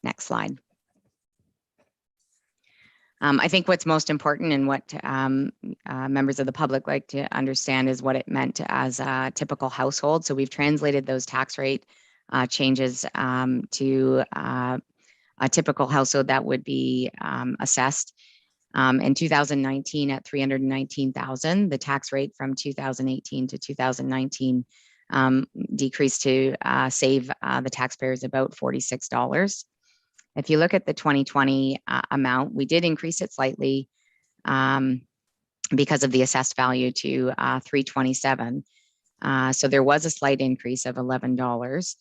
Next slide. I think what's most important and what members of the public like to understand is what it meant as a typical household. So we've translated those tax rate changes to a typical household that would be assessed in 2019 at $319,000. The tax rate from 2018 to 2019 decreased to save the taxpayers about $46. If you look at the 2020 amount, we did increase it slightly because of the assessed value to $327. So there was a slight increase of $11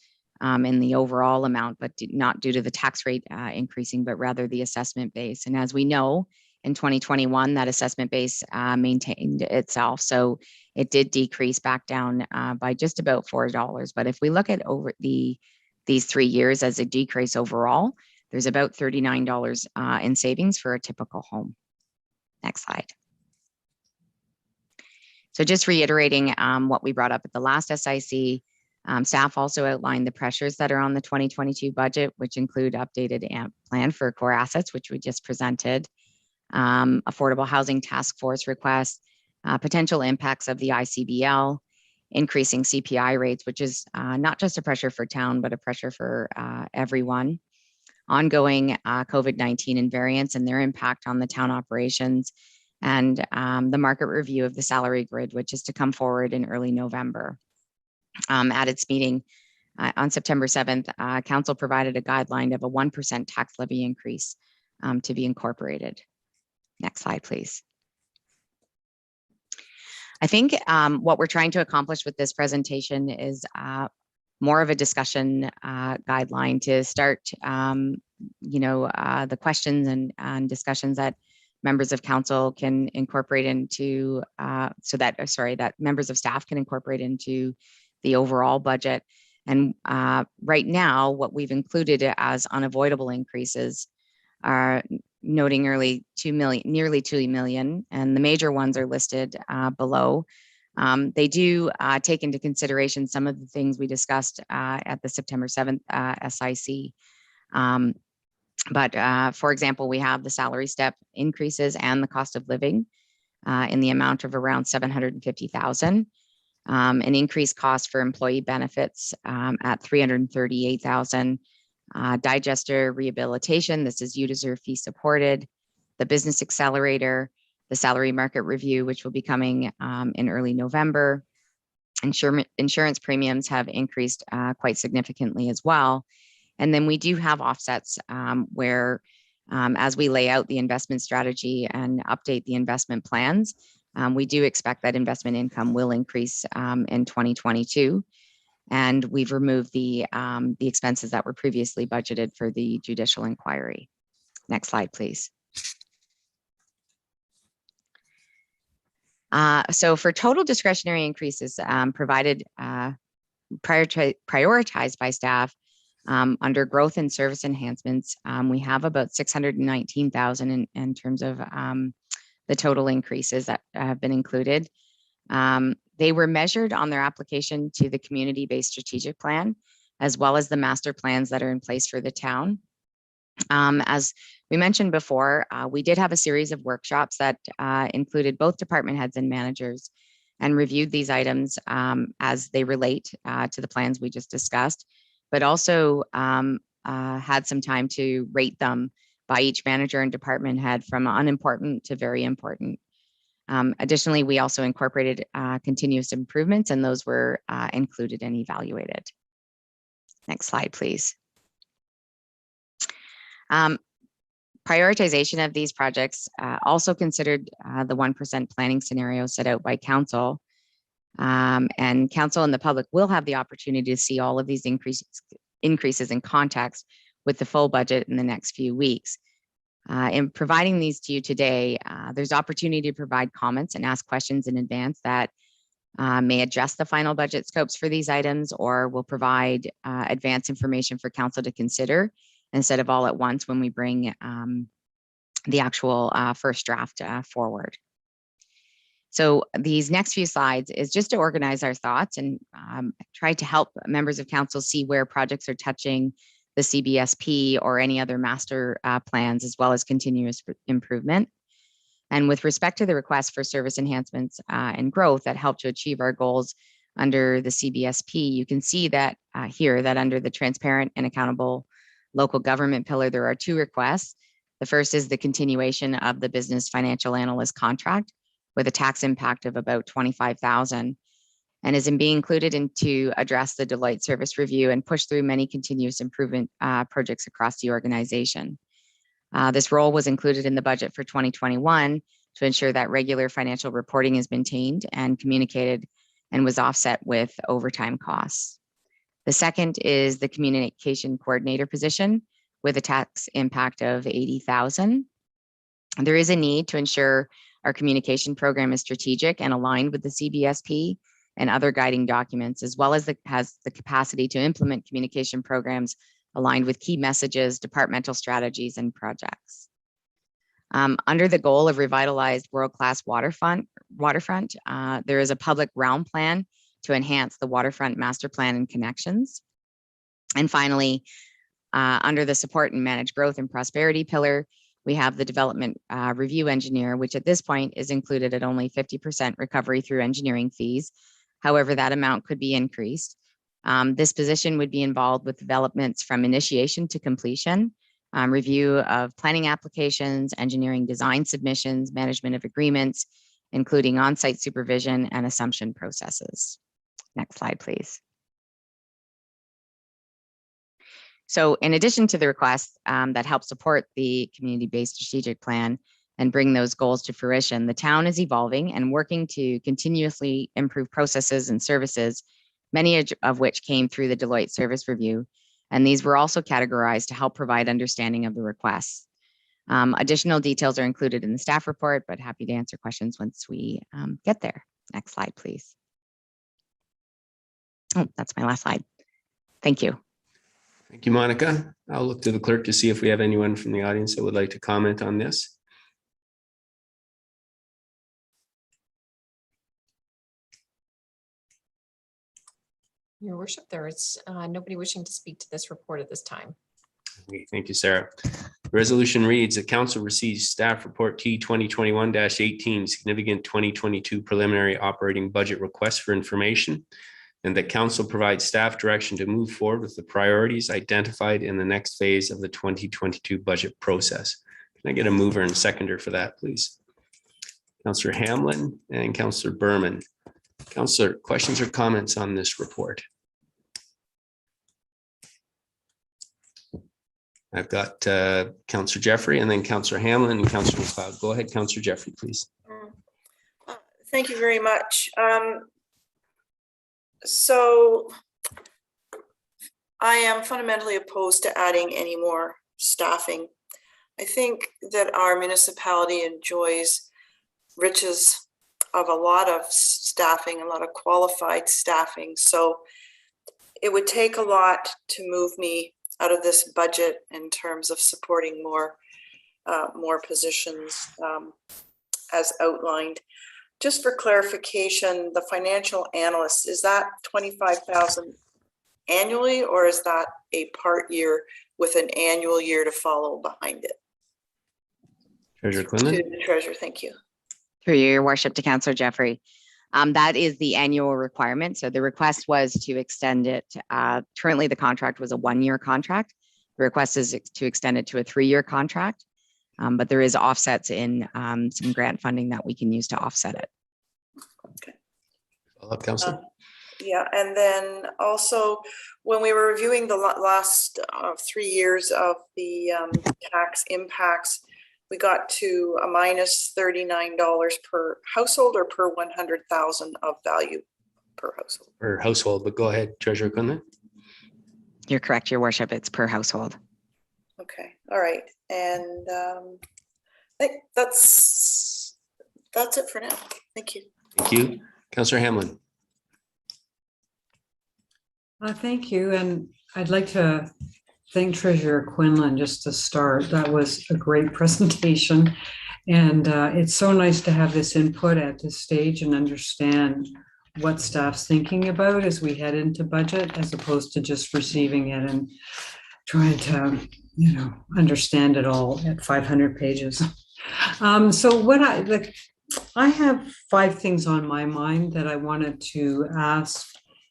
in the overall amount, but not due to the tax rate increasing, but rather the assessment base. And as we know, in 2021, that assessment base maintained itself. So it did decrease back down by just about $4. But if we look at over these 3 years as a decrease overall, there's about $39 in savings for a typical home. Next slide. So just reiterating what we brought up at the last SIC, staff also outlined the pressures that are on the 2022 budget, which include updated AMP plan for core assets, which we just presented, affordable housing task force requests, potential impacts of the ICBL, increasing CPI rates, which is not just a pressure for town, but a pressure for everyone, ongoing COVID-19 and variants and their impact on the town operations, and the market review of the salary grid, which is to come forward in early November. At its meeting on September 7th, council provided a guideline of a 1% tax levy increase to be incorporated. Next slide, please. I think what we're trying to accomplish with this presentation is more of a discussion guideline to start, the questions and discussions that members of council can incorporate into, that members of staff can incorporate into the overall budget. And right now, what we've included as unavoidable increases are noting nearly 2 million, and the major ones are listed below. They do take into consideration some of the things we discussed at the September 7th SIC. But for example, we have the salary step increases and the cost of living in the amount of around $750,000. An increased cost for employee benefits at $338,000. Digester rehabilitation, this is U-Deserve fee supported. The business accelerator, the salary market review, which will be coming in early November. Insurance premiums have increased quite significantly as well. And then we do have offsets where as we lay out the investment strategy and update the investment plans, we do expect that investment income will increase in 2022. And we've removed the expenses that were previously budgeted for the judicial inquiry. Next slide, please. So for total discretionary increases provided prioritized by staff under growth and service enhancements, we have about 619,000 in terms of the total increases that have been included. They were measured on their application to the community-based strategic plan, as well as the master plans that are in place for the town. As we mentioned before, we did have a series of workshops that included both department heads and managers and reviewed these items as they relate to the plans we just discussed, but also had some time to rate them by each manager and department head from unimportant to very important. Additionally, we also incorporated continuous improvements, and those were included and evaluated. Next slide, please. Prioritization of these projects also considered the 1% planning scenario set out by council. And council and the public will have the opportunity to see all of these increases in context with the full budget in the next few weeks. In providing these to you today, there's opportunity to provide comments and ask questions in advance that may adjust the final budget scopes for these items, or will provide advance information for council to consider instead of all at once when we bring the actual first draft forward. So these next few slides is just to organize our thoughts and try to help members of council see where projects are touching the CBSP or any other master plans, as well as continuous improvement. And with respect to the request for service enhancements and growth that help to achieve our goals under the CBSP, you can see that here that under the transparent and accountable local government pillar, there are two requests. The first is the continuation of the business financial analyst contract with a tax impact of about 25,000, and is being included in to address the Deloitte service review and push through many continuous improvement projects across the organization. This role was included in the budget for 2021 to ensure that regular financial reporting is maintained and communicated, and was offset with overtime costs. The second is the communication coordinator position with a tax impact of 80,000. There is a need to ensure our communication program is strategic and aligned with the CBSP and other guiding documents, as well as has the capacity to implement communication programs aligned with key messages, departmental strategies, and projects. Under the goal of revitalized world-class waterfront, there is a public realm plan to enhance the waterfront master plan and connections. And finally, under the support and manage growth and prosperity pillar, we have the development review engineer, which at this point is included at only 50% recovery through engineering fees. However, that amount could be increased. This position would be involved with developments from initiation to completion, review of planning applications, engineering design submissions, management of agreements, including on-site supervision and assumption processes. Next slide, please. So in addition to the requests that help support the community-based strategic plan and bring those goals to fruition, the town is evolving and working to continuously improve processes and services, many of which came through the Deloitte service review. And these were also categorized to help provide understanding of the requests. Additional details are included in the staff report, but happy to answer questions once we get there. Next slide, please. Oh, that's my last slide. Thank you. Thank you, Monica. I'll look to the clerk to see if we have anyone from the audience that would like to comment on this. Your worship, there is nobody wishing to speak to this report at this time. Okay, thank you, Sarah. The resolution reads: the council receives staff report T 2021-18, significant 2022 preliminary operating budget request for information, and that council provides staff direction to move forward with the priorities identified in the next phase of the 2022 budget process. Can I get a mover and seconder for that, please? Councillor Hamlin and Councillor Berman. Councillor, questions or comments on this report? I've got Councillor Jeffrey and then Councillor Hamlin and Councillor McLeod. Go ahead, Councillor Jeffrey, please. Thank you very much. So I am fundamentally opposed to adding any more staffing. I think that our municipality enjoys riches of a lot of staffing, a lot of qualified staffing. So it would take a lot to move me out of this budget in terms of supporting more positions as outlined. Just for clarification, the financial analyst, is that 25,000 annually, or is that a part year with an annual year to follow behind it? Treasurer Quinlan. To the treasurer, thank you. Through your worship to Councillor Jeffrey. That is the annual requirement. So the request was to extend it. Currently, the contract was a 1-year contract. The request is to extend it to a 3-year contract, but there is offsets in some grant funding that we can use to offset it. Okay. Follow-up, Councillor. Yeah, and then also when we were reviewing the last 3 years of the tax impacts, we got to a minus $39 per household, or per 100,000 of value per household. Per household, but go ahead, Treasurer Quinlan. You're correct, your worship. It's per household. Okay, all right, and I think that's it for now. Thank you. Thank you, Councillor Hamlin. Thank you, and I'd like to thank Treasurer Quinlan just to start. That was a great presentation, and it's so nice to have this input at this stage and understand what staff's thinking about as we head into budget, as opposed to just receiving it and trying to, you know, understand it all at 500 pages. So what I have 5 things on my mind that I wanted to ask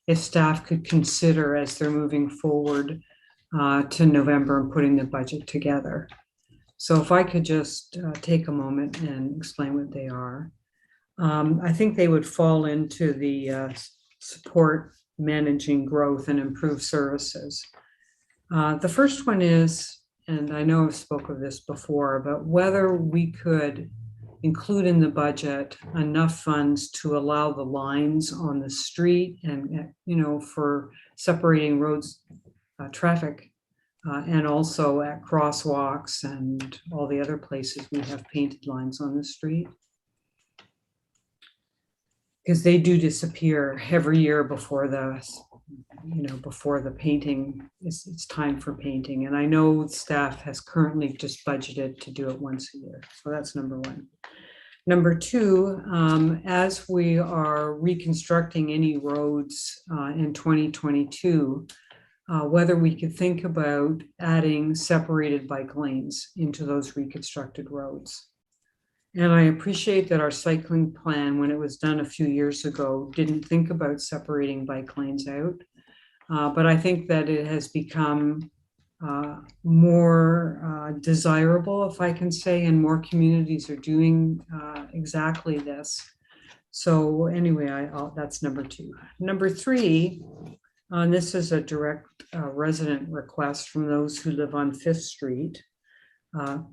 if staff could consider as they're moving forward to November and putting the budget together. So if I could just take a moment and explain what they are. I think they would fall into the support managing growth and improve services. The first one is, and I know I've spoken of this before, but whether we could include in the budget enough funds to allow the lines on the street and, you know, for separating roads, traffic, and also at crosswalks and all the other places we have painted lines on the street. Because they do disappear every year before the, you know, before the painting, it's time for painting. And I know staff has currently just budgeted to do it once a year. So that's number one. Number two, as we are reconstructing any roads in 2022, whether we could think about adding separated bike lanes into those reconstructed roads. And I appreciate that our cycling plan, when it was done a few years ago, didn't think about separating bike lanes out. But I think that it has become more desirable, if I can say, and more communities are doing exactly this. So anyway, that's number two. Number three, this is a direct resident request from those who live on 5th Street,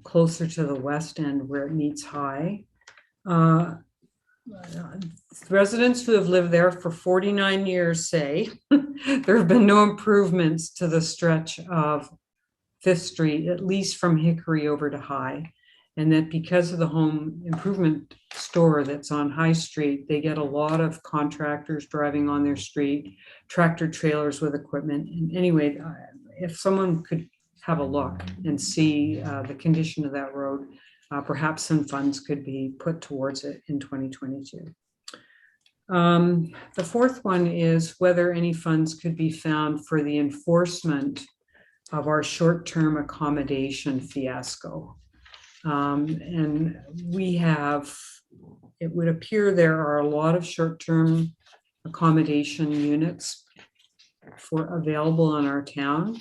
closer to the west end where it meets High. Residents who have lived there for 49 years say there have been no improvements to the stretch of 5th Street, at least from Hickory over to High. And that because of the home improvement store that's on High Street, they get a lot of contractors driving on their street, tractor trailers with equipment. And anyway, if someone could have a look and see the condition of that road, perhaps some funds could be put towards it in 2022. The fourth one is whether any funds could be found for the enforcement of our short-term accommodation fiasco. And we have, it would appear there are a lot of short-term accommodation units available in our town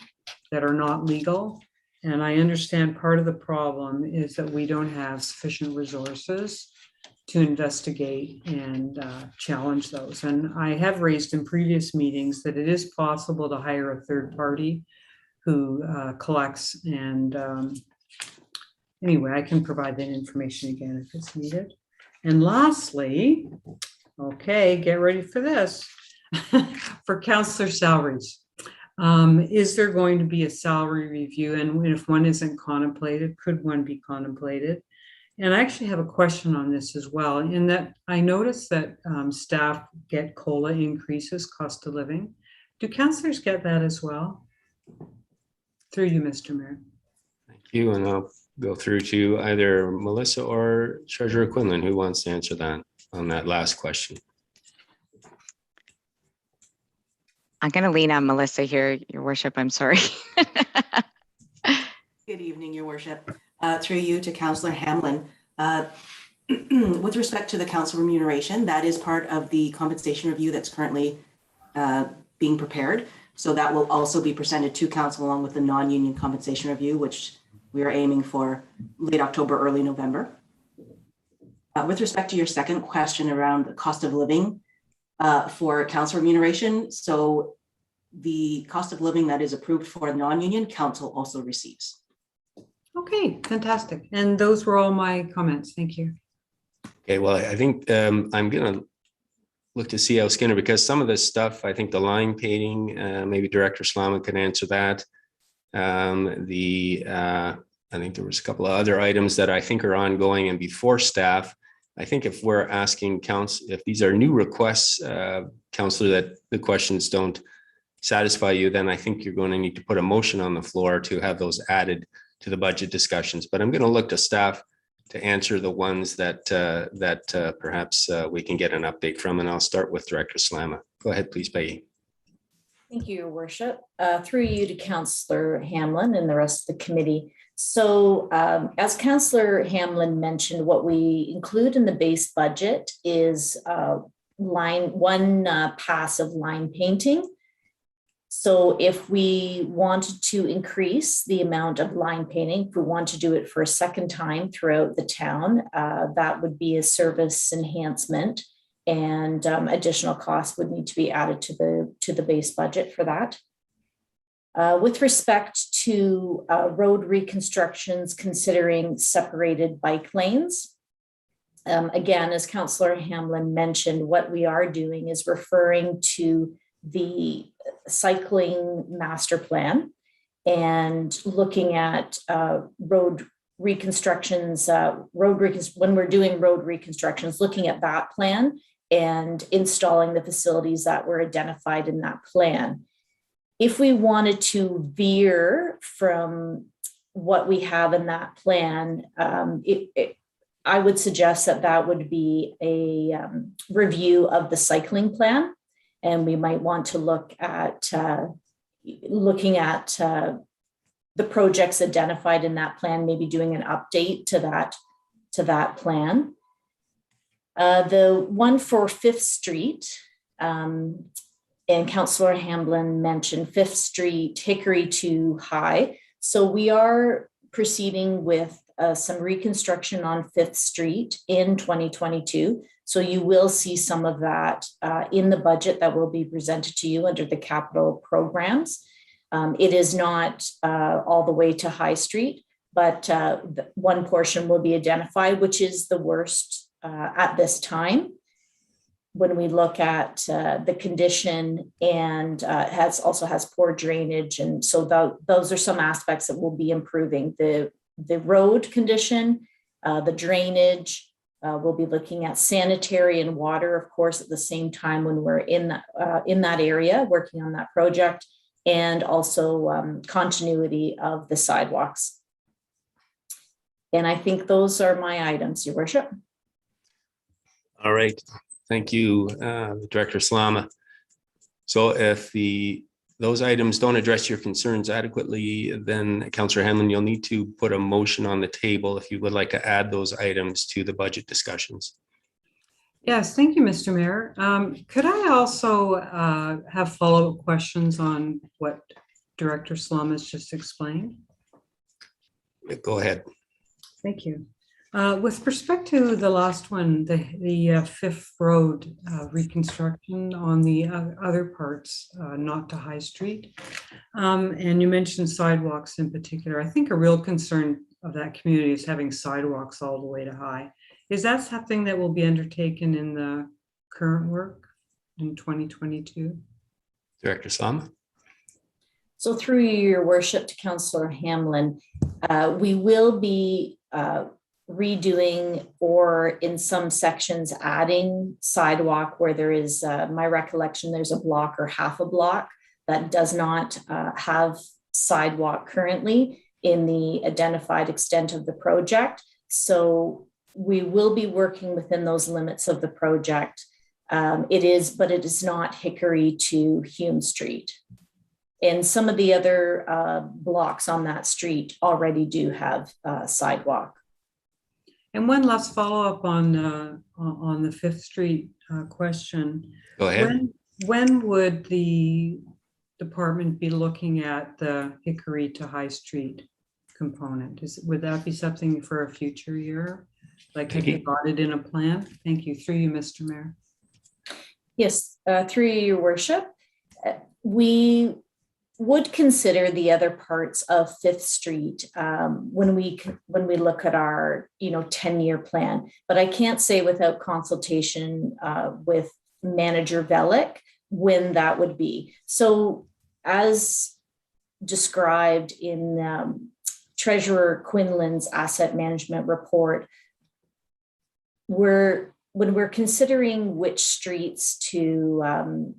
that are not legal. And I understand part of the problem is that we don't have sufficient resources to investigate and challenge those. And I have raised in previous meetings that it is possible to hire a third party who collects. And anyway, I can provide that information again if it's needed. And lastly, okay, get ready for this, for counselor salaries. Is there going to be a salary review? And if one isn't contemplated, could one be contemplated? And I actually have a question on this as well, in that I noticed that staff get COLA increases, cost of living. Do councillors get that as well? Through you, Mr. Mayor. Thank you. And I'll go through to either Melissa or Treasurer Quinlan, who wants to answer that on that last question. I'm going to lean on Melissa here, Your Worship. I'm sorry. Good evening, Your Worship. Through you to Councillor Hamlin. With respect to the council remuneration, that is part of the compensation review that's currently being prepared. So that will also be presented to council along with the non-union compensation review, which we are aiming for late October, early November. With respect to your second question around the cost of living for council remuneration, so the cost of living that is approved for non-union, council also receives. Okay, fantastic. And those were all my comments. Thank you. Okay, well, I think I'm going to look to C.L. Skinner, because some of this stuff, I think the line painting, maybe Director Slama could answer that. I think there was a couple of other items that I think are ongoing and before staff. I think if we're asking council, if these are new requests, councillor, that the questions don't satisfy you, then I think you're going to need to put a motion on the floor to have those added to the budget discussions. But I'm going to look to staff to answer the ones that perhaps we can get an update from. And I'll start with Director Slama. Go ahead, please, Peggy. Thank you, Your Worship. Through you to Councillor Hamlin and the rest of the committee. So as Councillor Hamlin mentioned, what we include in the base budget is one pass of line painting. So if we wanted to increase the amount of line painting, if we want to do it for a second time throughout the town, that would be a service enhancement, and additional costs would need to be added to the base budget for that. With respect to road reconstructions, considering separated bike lanes, again, as Councillor Hamlin mentioned, what we are doing is referring to the cycling master plan and looking at road reconstructions, when we're doing road reconstructions, looking at that plan and installing the facilities that were identified in that plan. If we wanted to veer from what we have in that plan, I would suggest that would be a review of the cycling plan. And we might want to look at looking at the projects identified in that plan, maybe doing an update to that plan. The one for 5th Street, and Councillor Hamlin mentioned 5th Street, Hickory to High. So we are proceeding with some reconstruction on 5th Street in 2022. So you will see some of that in the budget that will be presented to you under the capital programs. It is not all the way to High Street, but one portion will be identified, which is the worst at this time. When we look at the condition, and also has poor drainage. And so those are some aspects that will be improving. The road condition, the drainage, we'll be looking at sanitary and water, of course, at the same time when we're in that area working on that project, and also continuity of the sidewalks. And I think those are my items, Your Worship. All right. Thank you, Director Slama. So if those items don't address your concerns adequately, then Councillor Hamlin, you'll need to put a motion on the table if you would like to add those items to the budget discussions. Yes, thank you, Mr. Mayor. Could I also have follow-up questions on what Director Slama has just explained? Go ahead. Thank you. With respect to the last one, the 5th Road reconstruction on the other parts, not to High Street, and you mentioned sidewalks in particular. I think a real concern of that community is having sidewalks all the way to High. Is that something that will be undertaken in the current work in 2022? Director Slama. So through Your Worship to Councillor Hamlin, we will be redoing or in some sections adding sidewalk where there is, my recollection, there's a block or half a block that does not have sidewalk currently in the identified extent of the project. So we will be working within those limits of the project. But it is not Hickory to Hume Street. And some of the other blocks on that street already do have sidewalk. And one last follow-up on the Fifth Street question. Go ahead. When would the department be looking at the Hickory to High Street component? Would that be something for a future year? Like have you got it in a plan? Thank you. Through you, Mr. Mayor. Yes, through you, Your Worship. We would consider the other parts of Fifth Street when we look at our 10-year plan. But I can't say without consultation with Manager Velick when that would be. So as described in Treasurer Quinlan's asset management report, when we're considering which streets to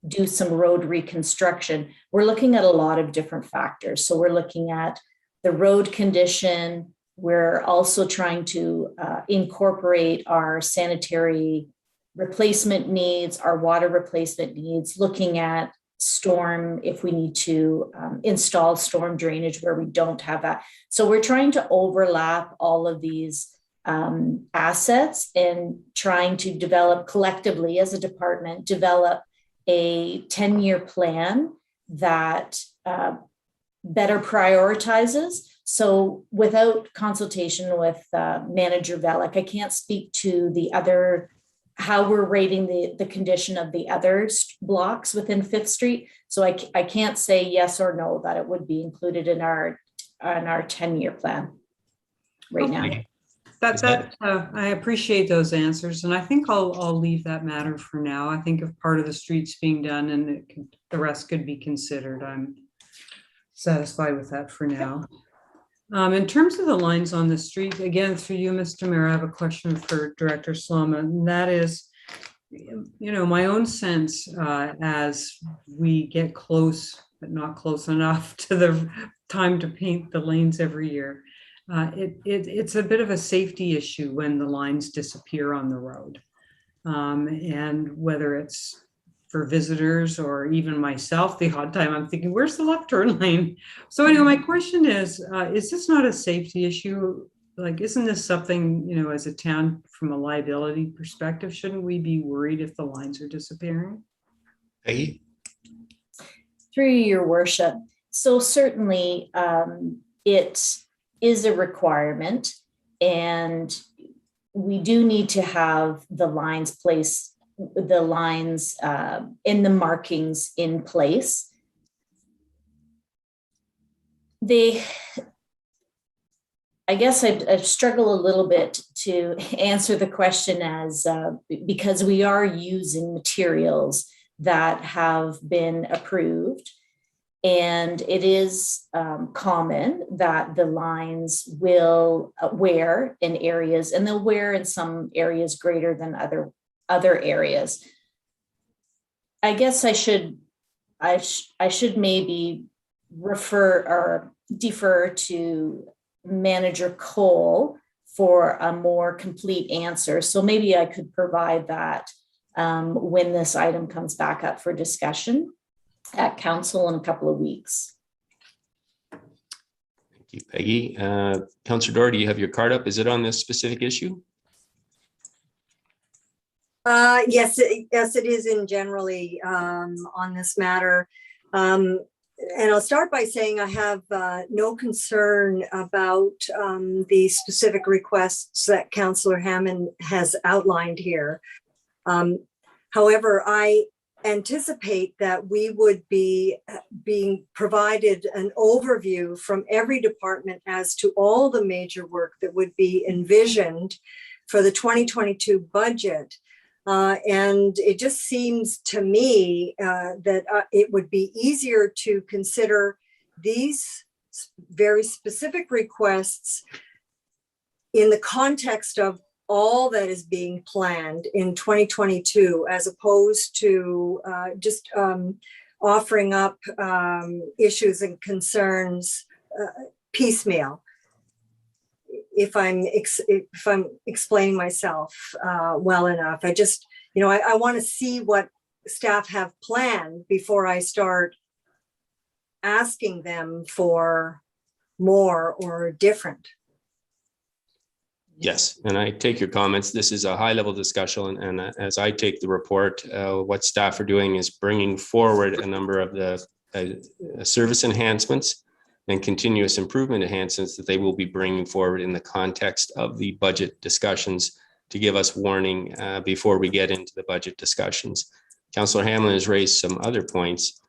do some road reconstruction, we're looking at a lot of different factors. So we're looking at the road condition. We're also trying to incorporate our sanitary replacement needs, our water replacement needs, looking at storm, if we need to install storm drainage where we don't have that. So we're trying to overlap all of these assets and trying to develop collectively as a department, develop a 10-year plan that better prioritizes. So without consultation with Manager Velick, I can't speak to how we're rating the condition of the other blocks within Fifth Street. So I can't say yes or no that it would be included in our 10-year plan right now. I appreciate those answers, and I think I'll leave that matter for now. I think if part of the street's being done and the rest could be considered, I'm satisfied with that for now. In terms of the lines on the street, again, through you, Mr. Mayor, I have a question for Director Slama, and that is, my own sense as we get close, but not close enough to the time to paint the lanes every year. It's a bit of a safety issue when the lines disappear on the road. And whether it's for visitors or even myself, the odd time I'm thinking, where's the left turn lane? So anyway, my question is this not a safety issue? Like, isn't this something, as a town from a liability perspective, shouldn't we be worried if the lines are disappearing? Peggy? Through Your Worship. So certainly it is a requirement, and we do need to have the lines in the markings in place. I guess I struggle a little bit to answer the question as because we are using materials that have been approved. And it is common that the lines will wear in areas, and they'll wear in some areas greater than other areas. I guess I should maybe refer or defer to Manager Cole for a more complete answer. So maybe I could provide that when this item comes back up for discussion at council in a couple of weeks. Thank you, Peggy. Councillor Dorr, do you have your card up? Is it on this specific issue? Yes, it is in generally on this matter. And I'll start by saying I have no concern about the specific requests that Councillor Hammond has outlined here. However, I anticipate that we would be being provided an overview from every department as to all the major work that would be envisioned for the 2022 budget. And it just seems to me that it would be easier to consider these very specific requests in the context of all that is being planned in 2022, as opposed to just offering up issues and concerns piecemeal. If I'm explaining myself well enough, I just, I want to see what staff have planned before I start asking them for more or different. Yes, and I take your comments. This is a high-level discussion, and as I take the report, what staff are doing is bringing forward a number of the service enhancements and continuous improvement enhancements that they will be bringing forward in the context of the budget discussions to give us warning before we get into the budget discussions. Councillor Hamlin has raised some other points,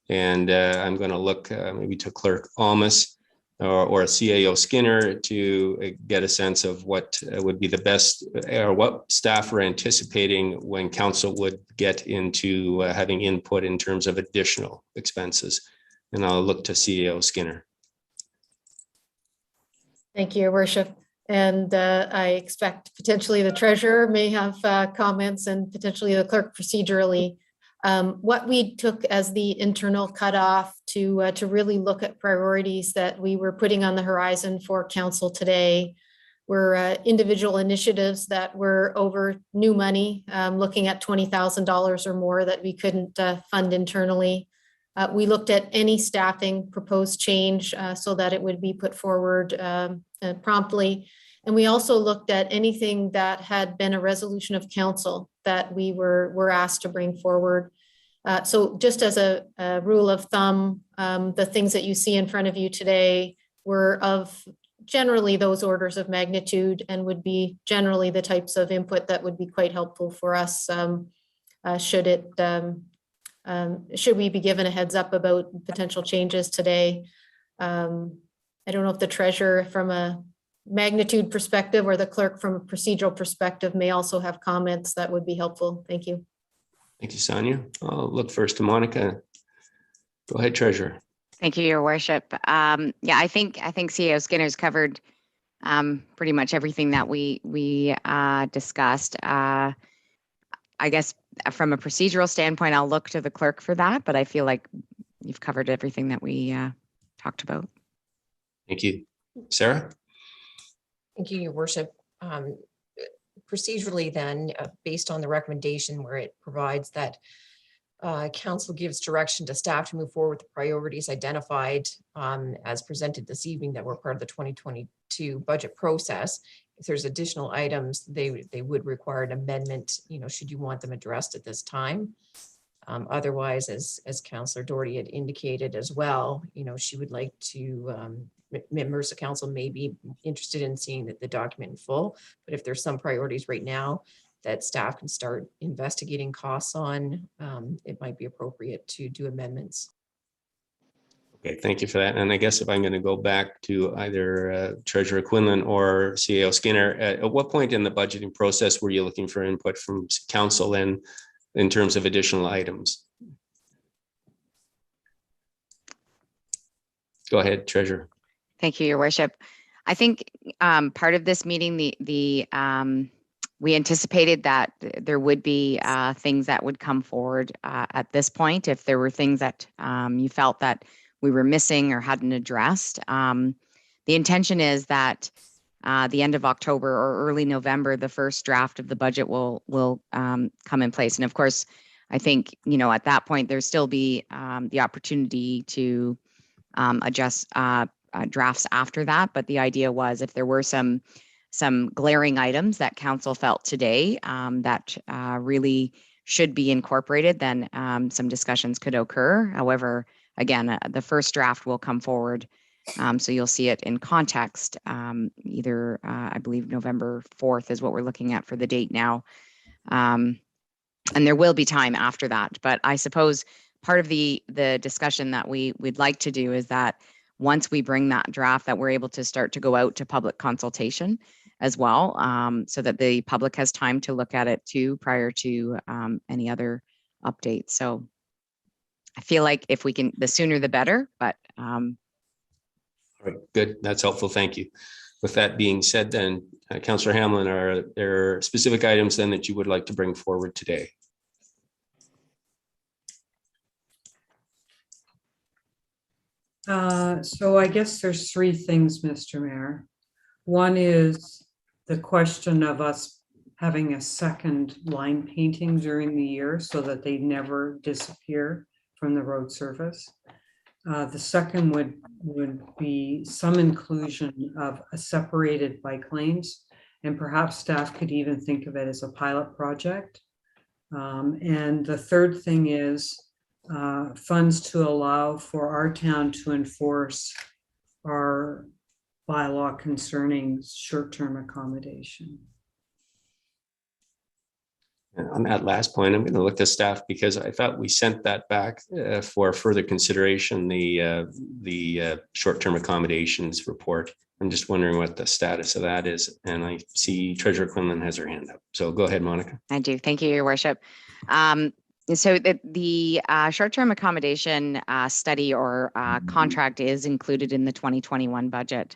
and I'm going to look maybe to Clerk Almus or CAO Skinner to get a sense of what would be the best, or what staff are anticipating when council would get into having input in terms of additional expenses. And I'll look to CAO Skinner. Thank you, Your Worship. And I expect potentially the treasurer may have comments, and potentially the clerk procedurally. What we took as the internal cutoff to really look at priorities that we were putting on the horizon for council today were individual initiatives that were over new money, looking at $20,000 or more that we couldn't fund internally. We looked at any staffing proposed change so that it would be put forward promptly. And we also looked at anything that had been a resolution of council that we were asked to bring forward. So just as a rule of thumb, the things that you see in front of you today were of generally those orders of magnitude and would be generally the types of input that would be quite helpful for us should we be given a heads up about potential changes today. I don't know if the treasurer from a magnitude perspective or the clerk from a procedural perspective may also have comments that would be helpful. Thank you. Thank you, Sonia. I'll look first to Monica. Go ahead, treasurer. Thank you, Your Worship. Yeah, I think CAO Skinner's covered pretty much everything that we discussed. I guess from a procedural standpoint, I'll look to the clerk for that, but I feel like you've covered everything that we talked about. Thank you. Sarah? Thank you, Your Worship. Procedurally then, based on the recommendation where it provides that council gives direction to staff to move forward with the priorities identified as presented this evening that were part of the 2022 budget process. If there's additional items, they would require an amendment, should you want them addressed at this time. Otherwise, as Councillor Doherty had indicated as well, she would like to, members of council may be interested in seeing the document in full, but if there's some priorities right now that staff can start investigating costs on, it might be appropriate to do amendments. Okay, thank you for that. And I guess if I'm going to go back to either Treasurer Quinlan or CAO Skinner, at what point in the budgeting process were you looking for input from council in terms of additional items? Go ahead, Treasurer. Thank you, Your Worship. I think part of this meeting, we anticipated that there would be things that would come forward at this point if there were things that you felt that we were missing or hadn't addressed. The intention is that the end of October or early November, the first draft of the budget will come in place. And of course, I think, at that point, there'll still be the opportunity to adjust drafts after that. But the idea was if there were some glaring items that council felt today that really should be incorporated, then some discussions could occur. However, again, the first draft will come forward. So you'll see it in context, either I believe November 4th is what we're looking at for the date now. And there will be time after that. But I suppose part of the discussion that we'd like to do is that once we bring that draft, that we're able to start to go out to public consultation as well, so that the public has time to look at it too prior to any other updates. So I feel like if we can, the sooner the better, but All right, good. That's helpful. Thank you. with that being said, then, Councillor Hamlin, are there specific items then that you would like to bring forward today? So I guess there's three things, Mr. Mayor. One is the question of us having a second line painting during the year so that they never disappear from the road surface. The second would be some inclusion of a separated bike lanes, and perhaps staff could even think of it as a pilot project. And the third thing is funds to allow for our town to enforce our bylaw concerning short-term accommodation. And on that last point, I'm going to look to staff because I thought we sent that back for further consideration, the short-term accommodations report. I'm just wondering what the status of that is. And I see Treasurer Quinlan has her hand up. So go ahead, Monica. I do. Thank you, Your Worship. So the short-term accommodation study or contract is included in the 2021 budget.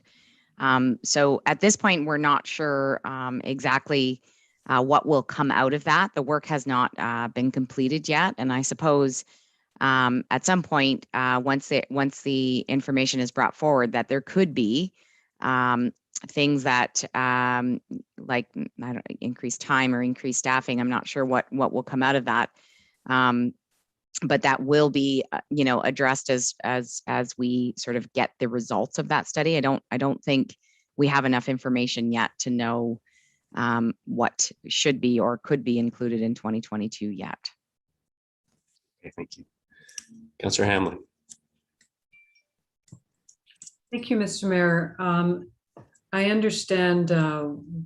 So at this point, we're not sure exactly what will come out of that. The work has not been completed yet. And I suppose at some point, once the information is brought forward, that there could be things that like, I don't know, increased time or increased staffing. I'm not sure what will come out of that. But that will be, addressed as we sort of get the results of that study. I don't think we have enough information yet to know what should be or could be included in 2022 yet. Okay, thank you. Councillor Hamlin. Thank you, Mr. Mayor. I understand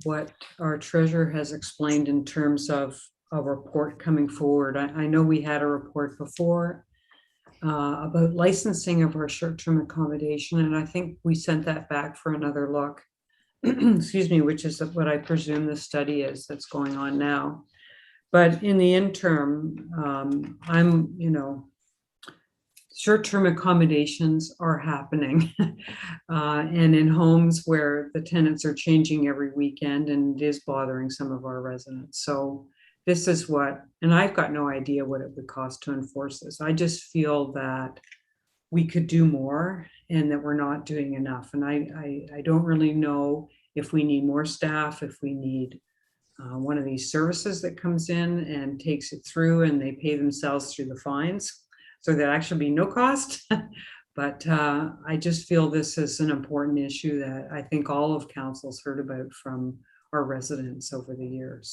what our treasurer has explained in terms of a report coming forward. I know we had a report before about licensing of our short-term accommodation, and I think we sent that back for another look. Excuse me, which is what I presume the study is that's going on now. But in the interim, short-term accommodations are happening and in homes where the tenants are changing every weekend, and it is bothering some of our residents. So this is what, and I've got no idea what it would cost to enforce this. I just feel that we could do more and that we're not doing enough. And I don't really know if we need more staff, if we need one of these services that comes in and takes it through and they pay themselves through the fines. So there'll actually be no cost. But I just feel this is an important issue that I think all of council's heard about from our residents over the years.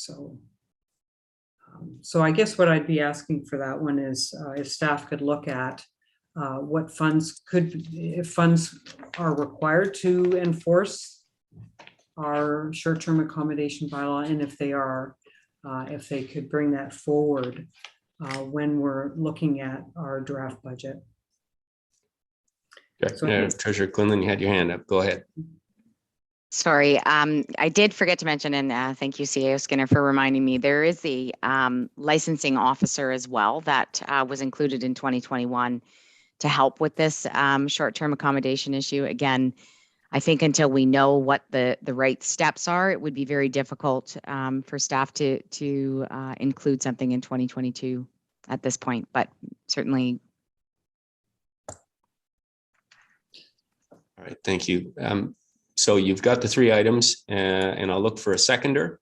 So I guess what I'd be asking for that one is if staff could look at what funds if funds are required to enforce our short-term accommodation bylaw, and if they are, if they could bring that forward when we're looking at our draft budget. Okay. So, Treasurer Quinlan, you had your hand up. Go ahead. Sorry, I did forget to mention, and thank you, CAO Skinner, for reminding me, there is the licensing officer as well that was included in 2021 to help with this short-term accommodation issue. Again, I think until we know what the right steps are, it would be very difficult for staff to include something in 2022 at this point, but certainly. All right, thank you. So you've got the three items and I'll look for a seconder.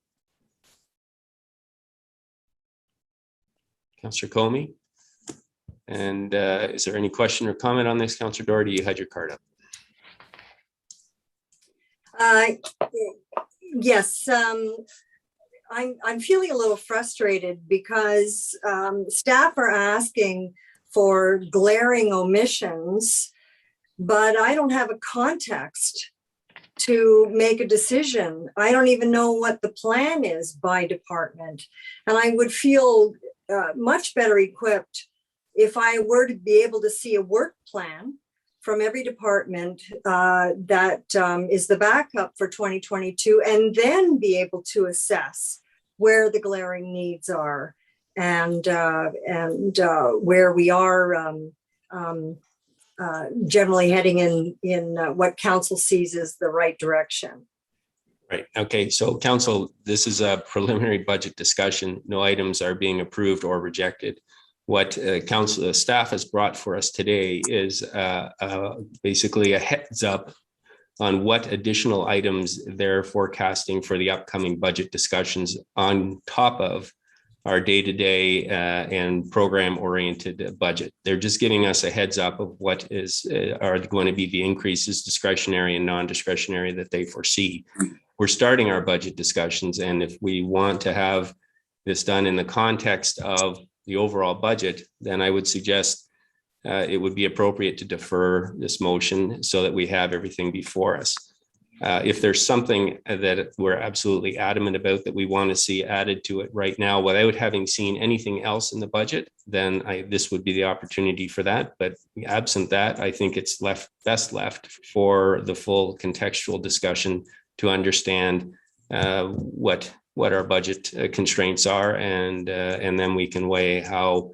Councillor Comey. And is there any question or comment on this? Councillor Doherty, you had your card up. Yes, I'm feeling a little frustrated because staff are asking for glaring omissions, but I don't have a context to make a decision. I don't even know what the plan is by department. And I would feel much better equipped if I were to be able to see a work plan from every department that is the backup for 2022, and then be able to assess where the glaring needs are and where we are generally heading in what council sees as the right direction. Right. Okay. So council, this is a preliminary budget discussion. No items are being approved or rejected. What council staff has brought for us today is basically a heads up on what additional items they're forecasting for the upcoming budget discussions on top of our day-to-day and program-oriented budget. They're just giving us a heads up of what are going to be the increases, discretionary and non-discretionary, that they foresee. We're starting our budget discussions, and if we want to have this done in the context of the overall budget, then I would suggest it would be appropriate to defer this motion so that we have everything before us. If there's something that we're absolutely adamant about that we want to see added to it right now without having seen anything else in the budget, then this would be the opportunity for that. But absent that, I think it's best left for the full contextual discussion to understand what our budget constraints are, and then we can weigh how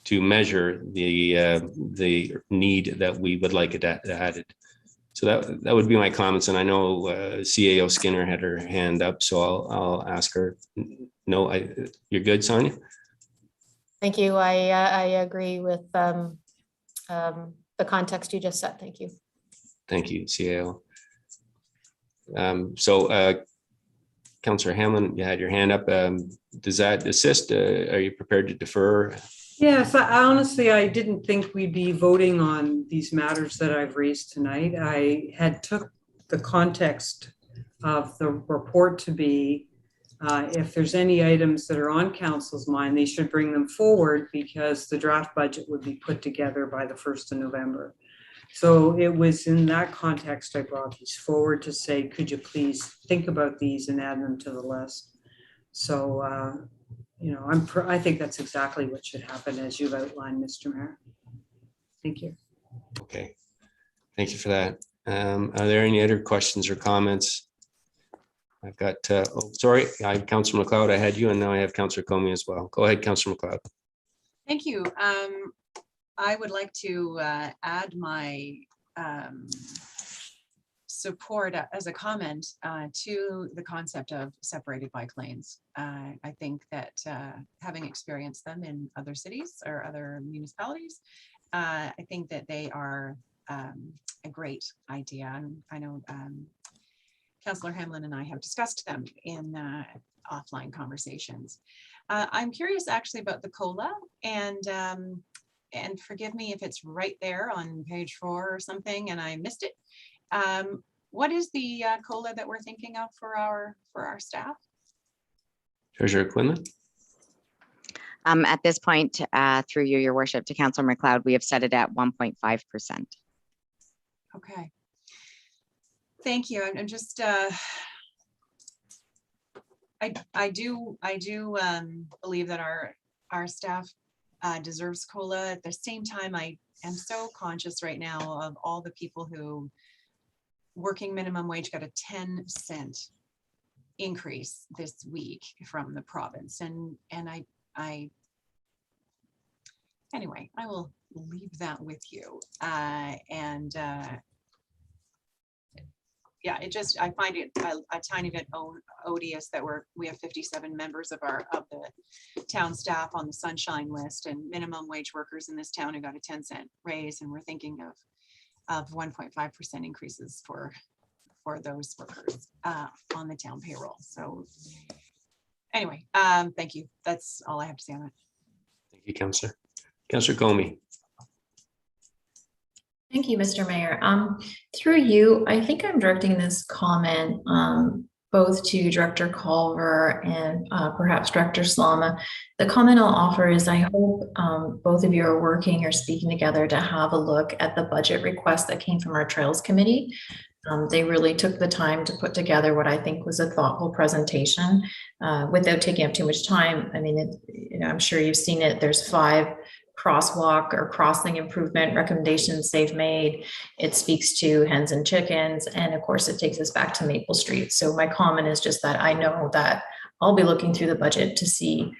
to measure the need that we would like it added. So that would be my comments. And I know CAO Skinner had her hand up, so I'll ask her. No, you're good, Sonia? Thank you. I agree with the context you just set. Thank you. Thank you, CAO. Councillor Hamlin, you had your hand up. Does that assist? Are you prepared to defer? Yes, I didn't think we'd be voting on these matters that I've raised tonight. I had took the context of the report to be, if there's any items that are on council's mind, they should bring them forward because the draft budget would be put together by the 1st of November. So it was in that context I brought these forward to say, could you please think about these and add them to the list? So, you know, I think that's exactly what should happen as you've outlined, Mr. Mayor. Thank you. Okay, thank you for that. Are there any other questions or comments? I've got, sorry, I have Councillor McLeod. I had you, and now I have Councillor Comey as well. Go ahead, Councillor McLeod. Thank you. I would like to add my support as a comment to the concept of separated bike lanes. I think that having experienced them in other cities or other municipalities, I think that they are a great idea. And I know Councillor Hamlin and I have discussed them in offline conversations. I'm curious actually about the COLA, and forgive me if it's right there on page 4 or something and I missed it. What is the COLA that we're thinking of for our staff? Treasurer Quinlan. At this point, through you, Your Worship, to Councillor McLeod, we have set it at 1.5%. Okay. Thank you. I'm just I do believe that our staff deserves COLA. At the same time, I am so conscious right now of all the people who working minimum wage got a 10-cent increase this week from the province, and anyway, I will leave that with you. Yeah, I find it a tiny bit odious that we have 57 members of the town staff on the sunshine list, and minimum wage workers in this town who got a 10-cent raise, and we're thinking of 1.5% increases for those workers on the town payroll. So anyway, thank you. That's all I have to say on that. Thank you, Councillor. Councillor Comey. Thank you, Mr. Mayor. Through you, I think I'm directing this comment both to Director Culver and perhaps Director Slama. The comment I'll offer is I hope both of you are working or speaking together to have a look at the budget request that came from our Trails Committee. They really took the time to put together what I think was a thoughtful presentation without taking up too much time. I mean, I'm sure you've seen it. There's 5 crosswalk or crossing improvement recommendations they've made. It speaks to hens and chickens, and of course it takes us back to Maple Street. So my comment is just that I know that I'll be looking through the budget to see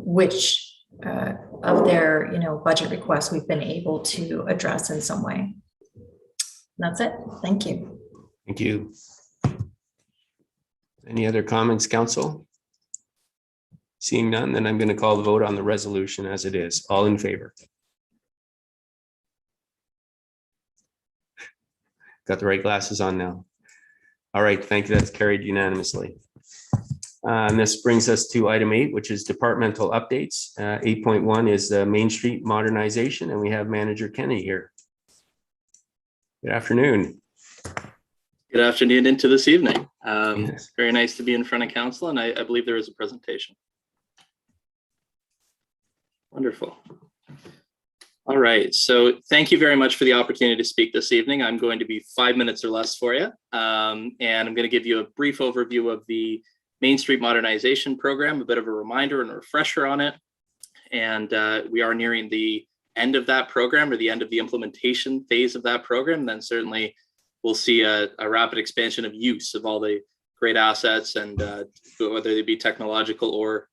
which of their budget requests we've been able to address in some way. That's it. Thank you. Thank you. Any other comments, council? Seeing none, then I'm going to call the vote on the resolution as it is. All in favor? Got the right glasses on now. All right, thank you. That's carried unanimously. And this brings us to item 8, which is departmental updates. 8.1 is the Main Street modernization, and we have Manager Kenny here. Good afternoon. Good afternoon into this evening. Yes. Very nice to be in front of council, and I believe there is a presentation. Wonderful. All right, so thank you very much for the opportunity to speak this evening. I'm going to be 5 minutes or less for you, and I'm going to give you a brief overview of the Main Street Modernization Program, a bit of a reminder and a refresher on it. And we are nearing the end of that program, or the end of the implementation phase of that program. Then certainly we'll see a rapid expansion of use of all the great assets, and whether they be technological or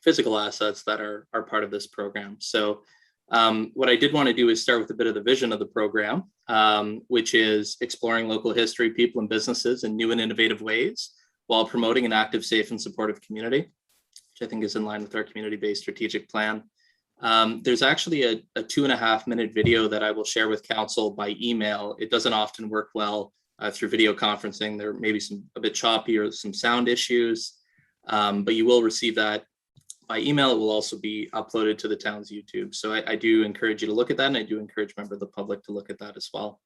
physical assets that are part of this program. So what I did want to do is start with a bit of the vision of the program, which is exploring local history, people and businesses in new and innovative ways, while promoting an active, safe, and supportive community, which I think is in line with our community-based strategic plan. There's actually a 2.5-minute video that I will share with council by email. It doesn't often work well through video conferencing. There may be a bit choppy or some sound issues, but you will receive that by email. It will also be uploaded to the town's YouTube. So I do encourage you to look at that, and I do encourage members of the public to look at that as well.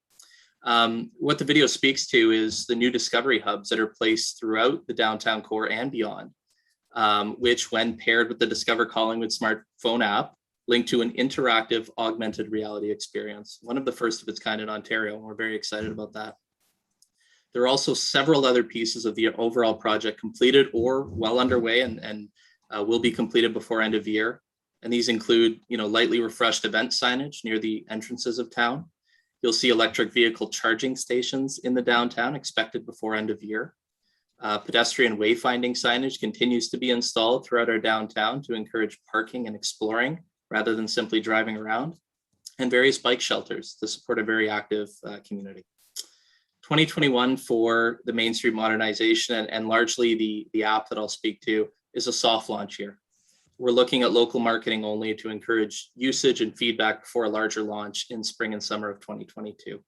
What the video speaks to is the new discovery hubs that are placed throughout the downtown core and beyond, which, when paired with the Discover Collingwood smartphone app, link to an interactive augmented reality experience, one of the first of its kind in Ontario, and we're very excited about that. There are also several other pieces of the overall project completed or well underway, and will be completed before end of year. And these include, lightly refreshed event signage near the entrances of town. You'll see electric vehicle charging stations in the downtown, expected before end of year. Pedestrian wayfinding signage continues to be installed throughout our downtown to encourage parking and exploring rather than simply driving around, and various bike shelters to support a very active community. 2021 for the Main Street modernization, and largely the app that I'll speak to, is a soft launch year. We're looking at local marketing only to encourage usage and feedback before a larger launch in spring and summer of 2022.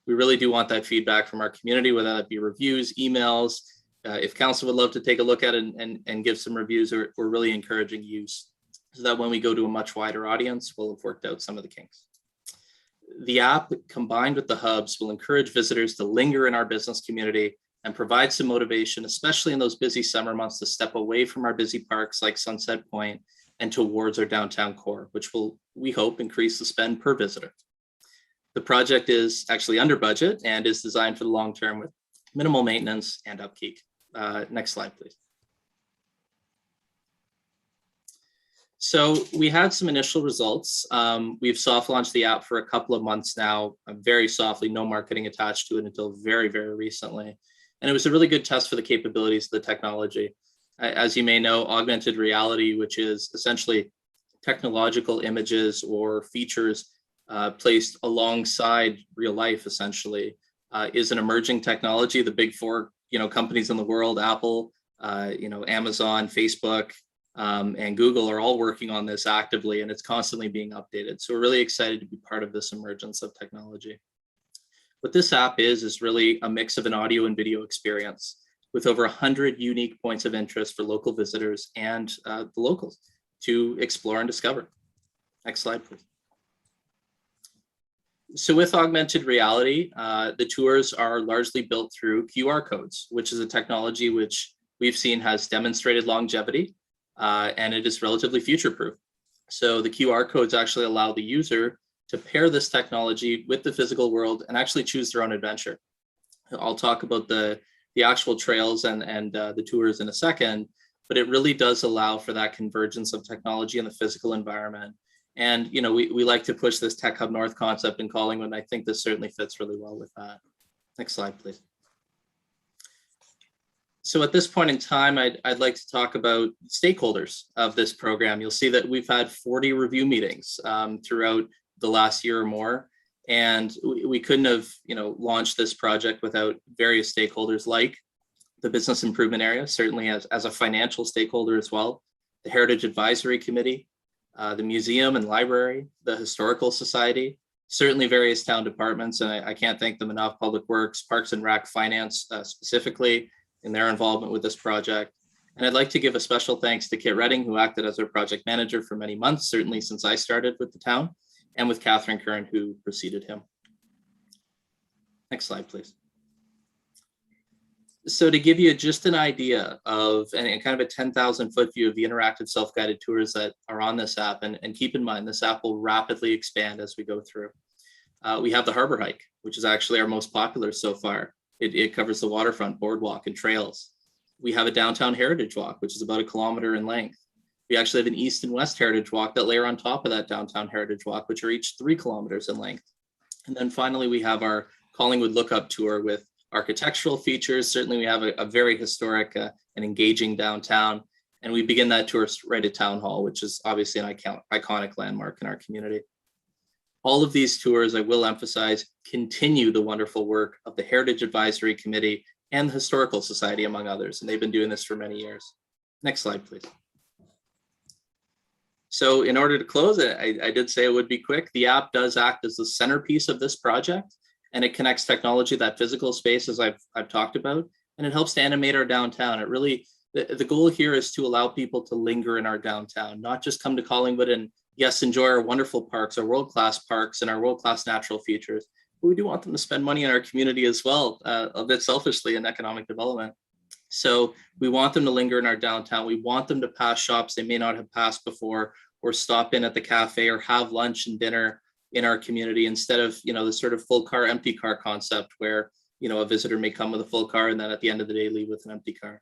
We really do want that feedback from our community, whether that be reviews, emails. If council would love to take a look at it and give some reviews, we're really encouraging use, so that when we go to a much wider audience, we'll have worked out some of the kinks. The app, combined with the hubs, will encourage visitors to linger in our business community and provide some motivation, especially in those busy summer months, to step away from our busy parks like Sunset Point and towards our downtown core, which will, we hope, increase the spend per visitor. The project is actually under budget and is designed for the long term with minimal maintenance and upkeep. Next slide, please. So we had some initial results. We've soft launched the app for a couple of months now, very softly, no marketing attached to it until very, very recently. And it was a really good test for the capabilities of the technology. As you may know, augmented reality, which is essentially technological images or features placed alongside real life, essentially, is an emerging technology. The big four, companies in the world, Apple, Amazon, Facebook, and Google are all working on this actively, and it's constantly being updated. So we're really excited to be part of this emergence of technology. What this app is really a mix of an audio and video experience with over 100 unique points of interest for local visitors and the locals to explore and discover. Next slide, please. So with augmented reality, the tours are largely built through QR codes, which is a technology which we've seen has demonstrated longevity, and it is relatively future-proof. So the QR codes actually allow the user to pair this technology with the physical world and actually choose their own adventure. I'll talk about the actual trails and the tours in a second, but it really does allow for that convergence of technology and the physical environment. And we like to push this Tech Hub North concept in Collingwood, and I think this certainly fits really well with that. Next slide, please. So at this point in time, I'd like to talk about stakeholders of this program. You'll see that we've had 40 review meetings throughout the last year or more, and we couldn't have launched this project without various stakeholders like the business improvement area, certainly as a financial stakeholder as well, the Heritage Advisory Committee, the museum and library, the Historical Society, certainly various town departments, and I can't thank them enough, Public Works, Parks and Rec, Finance specifically in their involvement with this project. And I'd like to give a special thanks to Kit Redding, who acted as our project manager for many months, certainly since I started with the town, and with Catherine Curran, who preceded him. Next slide, please. So to give you just an idea of, and kind of a 10,000 foot view of the interactive self-guided tours that are on this app, and keep in mind, this app will rapidly expand as we go through. We have the Harbor Hike, which is actually our most popular so far. It covers the waterfront, boardwalk, and trails. We have a downtown heritage walk, which is about 1 kilometer in length. We actually have an east and west heritage walk that layer on top of that downtown heritage walk, which are each 3 kilometers in length. And then finally, we have our Collingwood Lookup tour with architectural features. Certainly we have a very historic and engaging downtown. And we begin that tour right at Town Hall, which is obviously an iconic landmark in our community. All of these tours, I will emphasize, continue the wonderful work of the Heritage Advisory Committee and the Historical Society, among others. And they've been doing this for many years. Next slide, please. So in order to close it, I did say it would be quick. The app does act as the centerpiece of this project, and it connects technology, that physical space, as I've talked about, and it helps to animate our downtown. It really, the goal here is to allow people to linger in our downtown, not just come to Collingwood and yes, enjoy our wonderful parks, our world-class parks and our world-class natural features, but we do want them to spend money in our community as well, a bit selfishly in economic development. So we want them to linger in our downtown. We want them to pass shops they may not have passed before, or stop in at the cafe or have lunch and dinner in our community, instead of, the sort of full car, empty car concept where, a visitor may come with a full car and then at the end of the day leave with an empty car.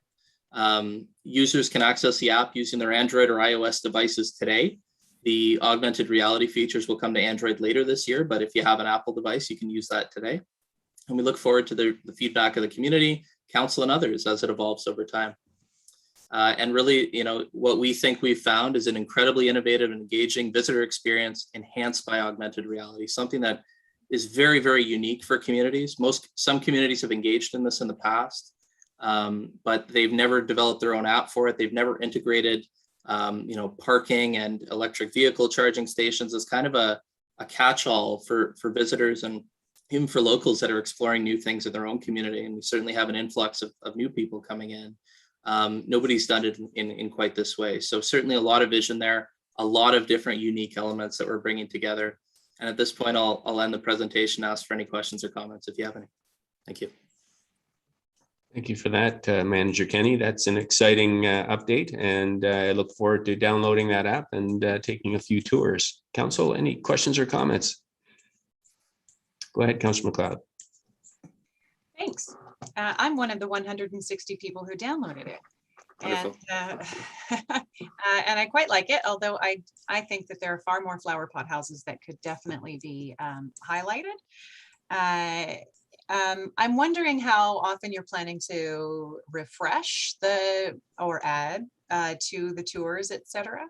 Users can access the app using their Android or iOS devices today. The augmented reality features will come to Android later this year, but if you have an Apple device, you can use that today. And we look forward to the feedback of the community, council, and others as it evolves over time. And really, what we think we've found is an incredibly innovative and engaging visitor experience enhanced by augmented reality, something that is very, very unique for communities. Some communities have engaged in this in the past, but they've never developed their own app for it. They've never integrated, parking and electric vehicle charging stations as kind of a catch-all for visitors and even for locals that are exploring new things in their own community. And we certainly have an influx of new people coming in. Nobody's done it in quite this way. So certainly a lot of vision there, a lot of different unique elements that we're bringing together. And at this point, I'll end the presentation, ask for any questions or comments if you have any. Thank you. Thank you for that, Manager Kenny. That's an exciting update, and I look forward to downloading that app and taking a few tours. Council, any questions or comments? Go ahead, Councillor McLeod. Thanks. I'm one of the 160 people who downloaded it. And, and I quite like it, although I think that there are far more flower pot houses that could definitely be highlighted. I'm wondering how often you're planning to refresh or add to the tours, etc.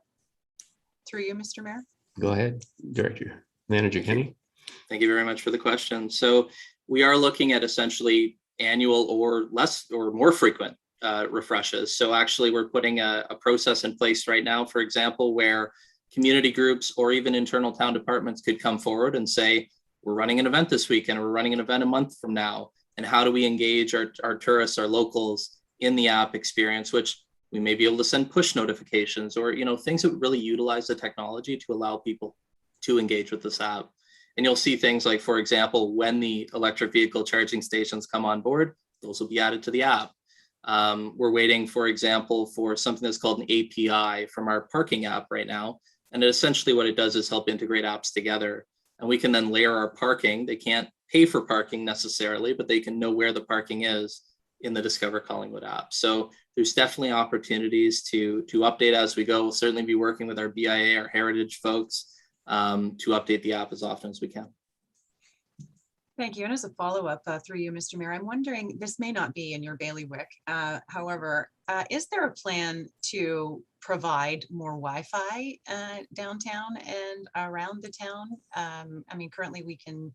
Through you, Mr. Mayor. Go ahead, Director. Manager Kenny. Thank you very much for the question. So we are looking at essentially annual or less or more frequent refreshes. So actually we're putting a process in place right now, for example, where community groups or even internal town departments could come forward and say, we're running an event this weekend, or we're running an event a month from now. And how do we engage our tourists, our locals in the app experience, which we may be able to send push notifications or, things that really utilize the technology to allow people to engage with this app. And you'll see things like, for example, when the electric vehicle charging stations come on board, those will be added to the app. We're waiting, for example, for something that's called an API from our parking app right now. And essentially what it does is help integrate apps together. And we can then layer our parking. They can't pay for parking necessarily, but they can know where the parking is in the Discover Collingwood app. So there's definitely opportunities to update as we go. We'll certainly be working with our BIA, our heritage folks, to update the app as often as we can. Thank you. And as a follow-up through you, Mr. Mayor, I'm wondering, this may not be in your bailiwick. However, is there a plan to provide more Wi-Fi downtown and around the town? I mean, currently we can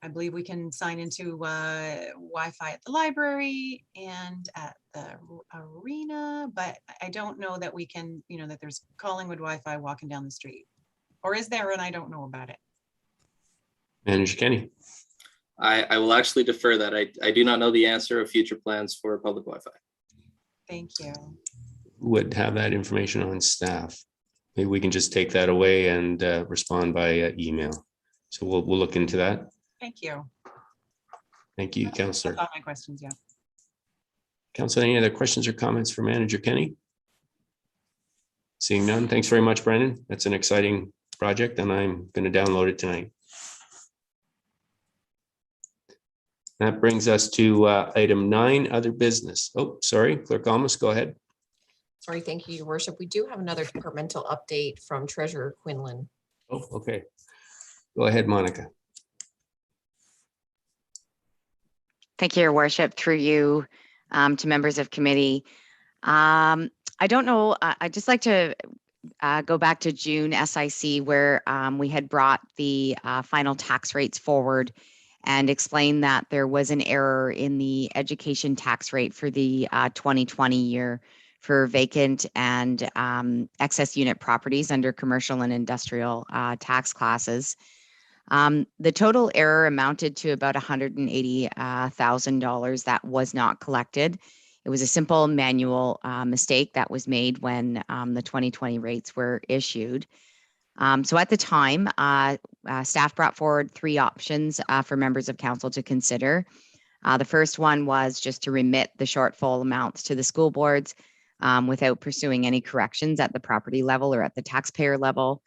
I believe we can sign into Wi-Fi at the library and at the arena, but I don't know that we can, that there's Collingwood Wi-Fi walking down the street. Or is there, and I don't know about it. Manager Kenny. I will actually defer that. I do not know the answer of future plans for public Wi-Fi. Thank you. Would have that information on staff. Maybe we can just take that away and respond by email. So we'll look into that. Thank you. Thank you, Councillor. That's all my questions, yeah. Council, any other questions or comments for Manager Kenny? Seeing none, thanks very much, Brendan. That's an exciting project and I'm going to download it tonight. That brings us to item 9, other business. Oh, sorry, Clerk Almus, go ahead. Sorry, thank you, Your Worship. We do have another departmental update from Treasurer Quinlan. Oh, okay. Go ahead, Monica. Thank you, Your Worship, through you to members of committee. I don't know, I'd just like to go back to June SIC where we had brought the final tax rates forward and explained that there was an error in the education tax rate for the 2020 year for vacant and excess unit properties under commercial and industrial tax classes. The total error amounted to about $180,000 that was not collected. It was a simple manual mistake that was made when the 2020 rates were issued. So at the time, staff brought forward 3 options for members of council to consider. The first one was just to remit the shortfall amounts to the school boards without pursuing any corrections at the property level or at the taxpayer level.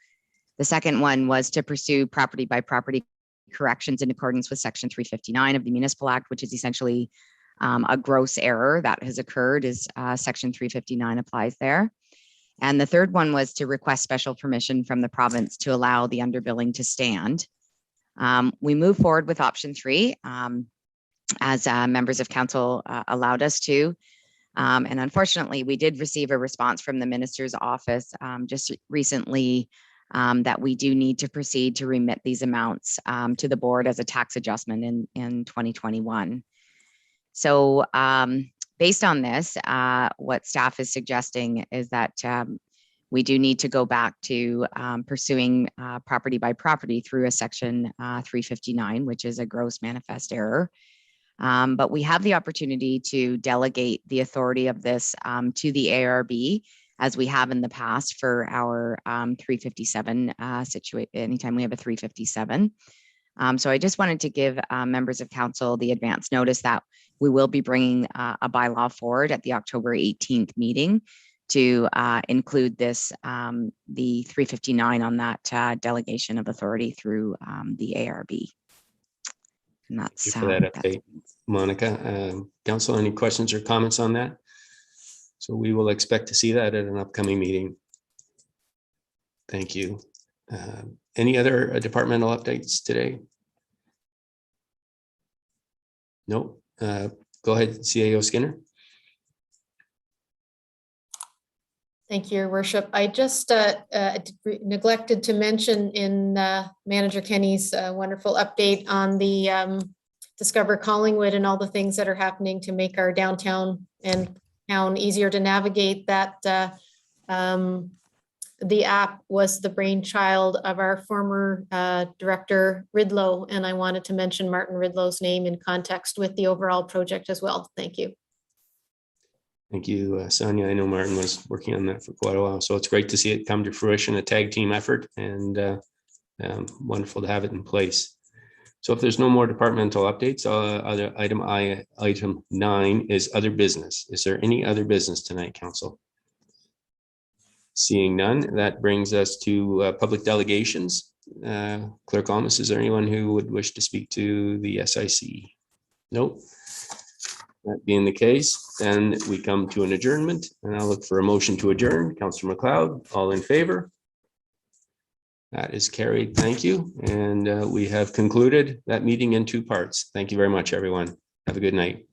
The second one was to pursue property by property corrections in accordance with Section 359 of the Municipal Act, which is essentially a gross error that has occurred as Section 359 applies there. And the third one was to request special permission from the province to allow the underbilling to stand. We moved forward with option 3 as members of council allowed us to. And unfortunately, we did receive a response from the minister's office just recently that we do need to proceed to remit these amounts to the board as a tax adjustment in 2021. So based on this, what staff is suggesting is that we do need to go back to pursuing property by property through a section 359, which is a gross manifest error. But we have the opportunity to delegate the authority of this to the ARB, as we have in the past for our 357 situation, anytime we have a 357. So I just wanted to give members of council the advance notice that we will be bringing a bylaw forward at the October 18th meeting to include this, the 359 on that delegation of authority through the ARB. And that's Thank you for that update, Monica. Council, any questions or comments on that? So we will expect to see that at an upcoming meeting. Thank you. Any other departmental updates today? No. Go ahead, CAO Skinner. Thank you, Your Worship. I just neglected to mention in Manager Kenny's wonderful update on the Discover Collingwood and all the things that are happening to make our downtown and town easier to navigate, that the app was the brainchild of our former director Ridlow, and I wanted to mention Martin Ridlow's name in context with the overall project as well. Thank you. Thank you, Sonia. I know Martin was working on that for quite a while, so it's great to see it come to fruition, a tag team effort, and wonderful to have it in place. So if there's no more departmental updates, item 9 is other business. Is there any other business tonight, council? Seeing none, that brings us to public delegations. Clerk Almus, is there anyone who would wish to speak to the SIC? Nope. That being the case, then we come to an adjournment, and I'll look for a motion to adjourn. Councillor McLeod, all in favor? That is carried. Thank you. And we have concluded that meeting in 2 parts. Thank you very much, everyone. Have a good night.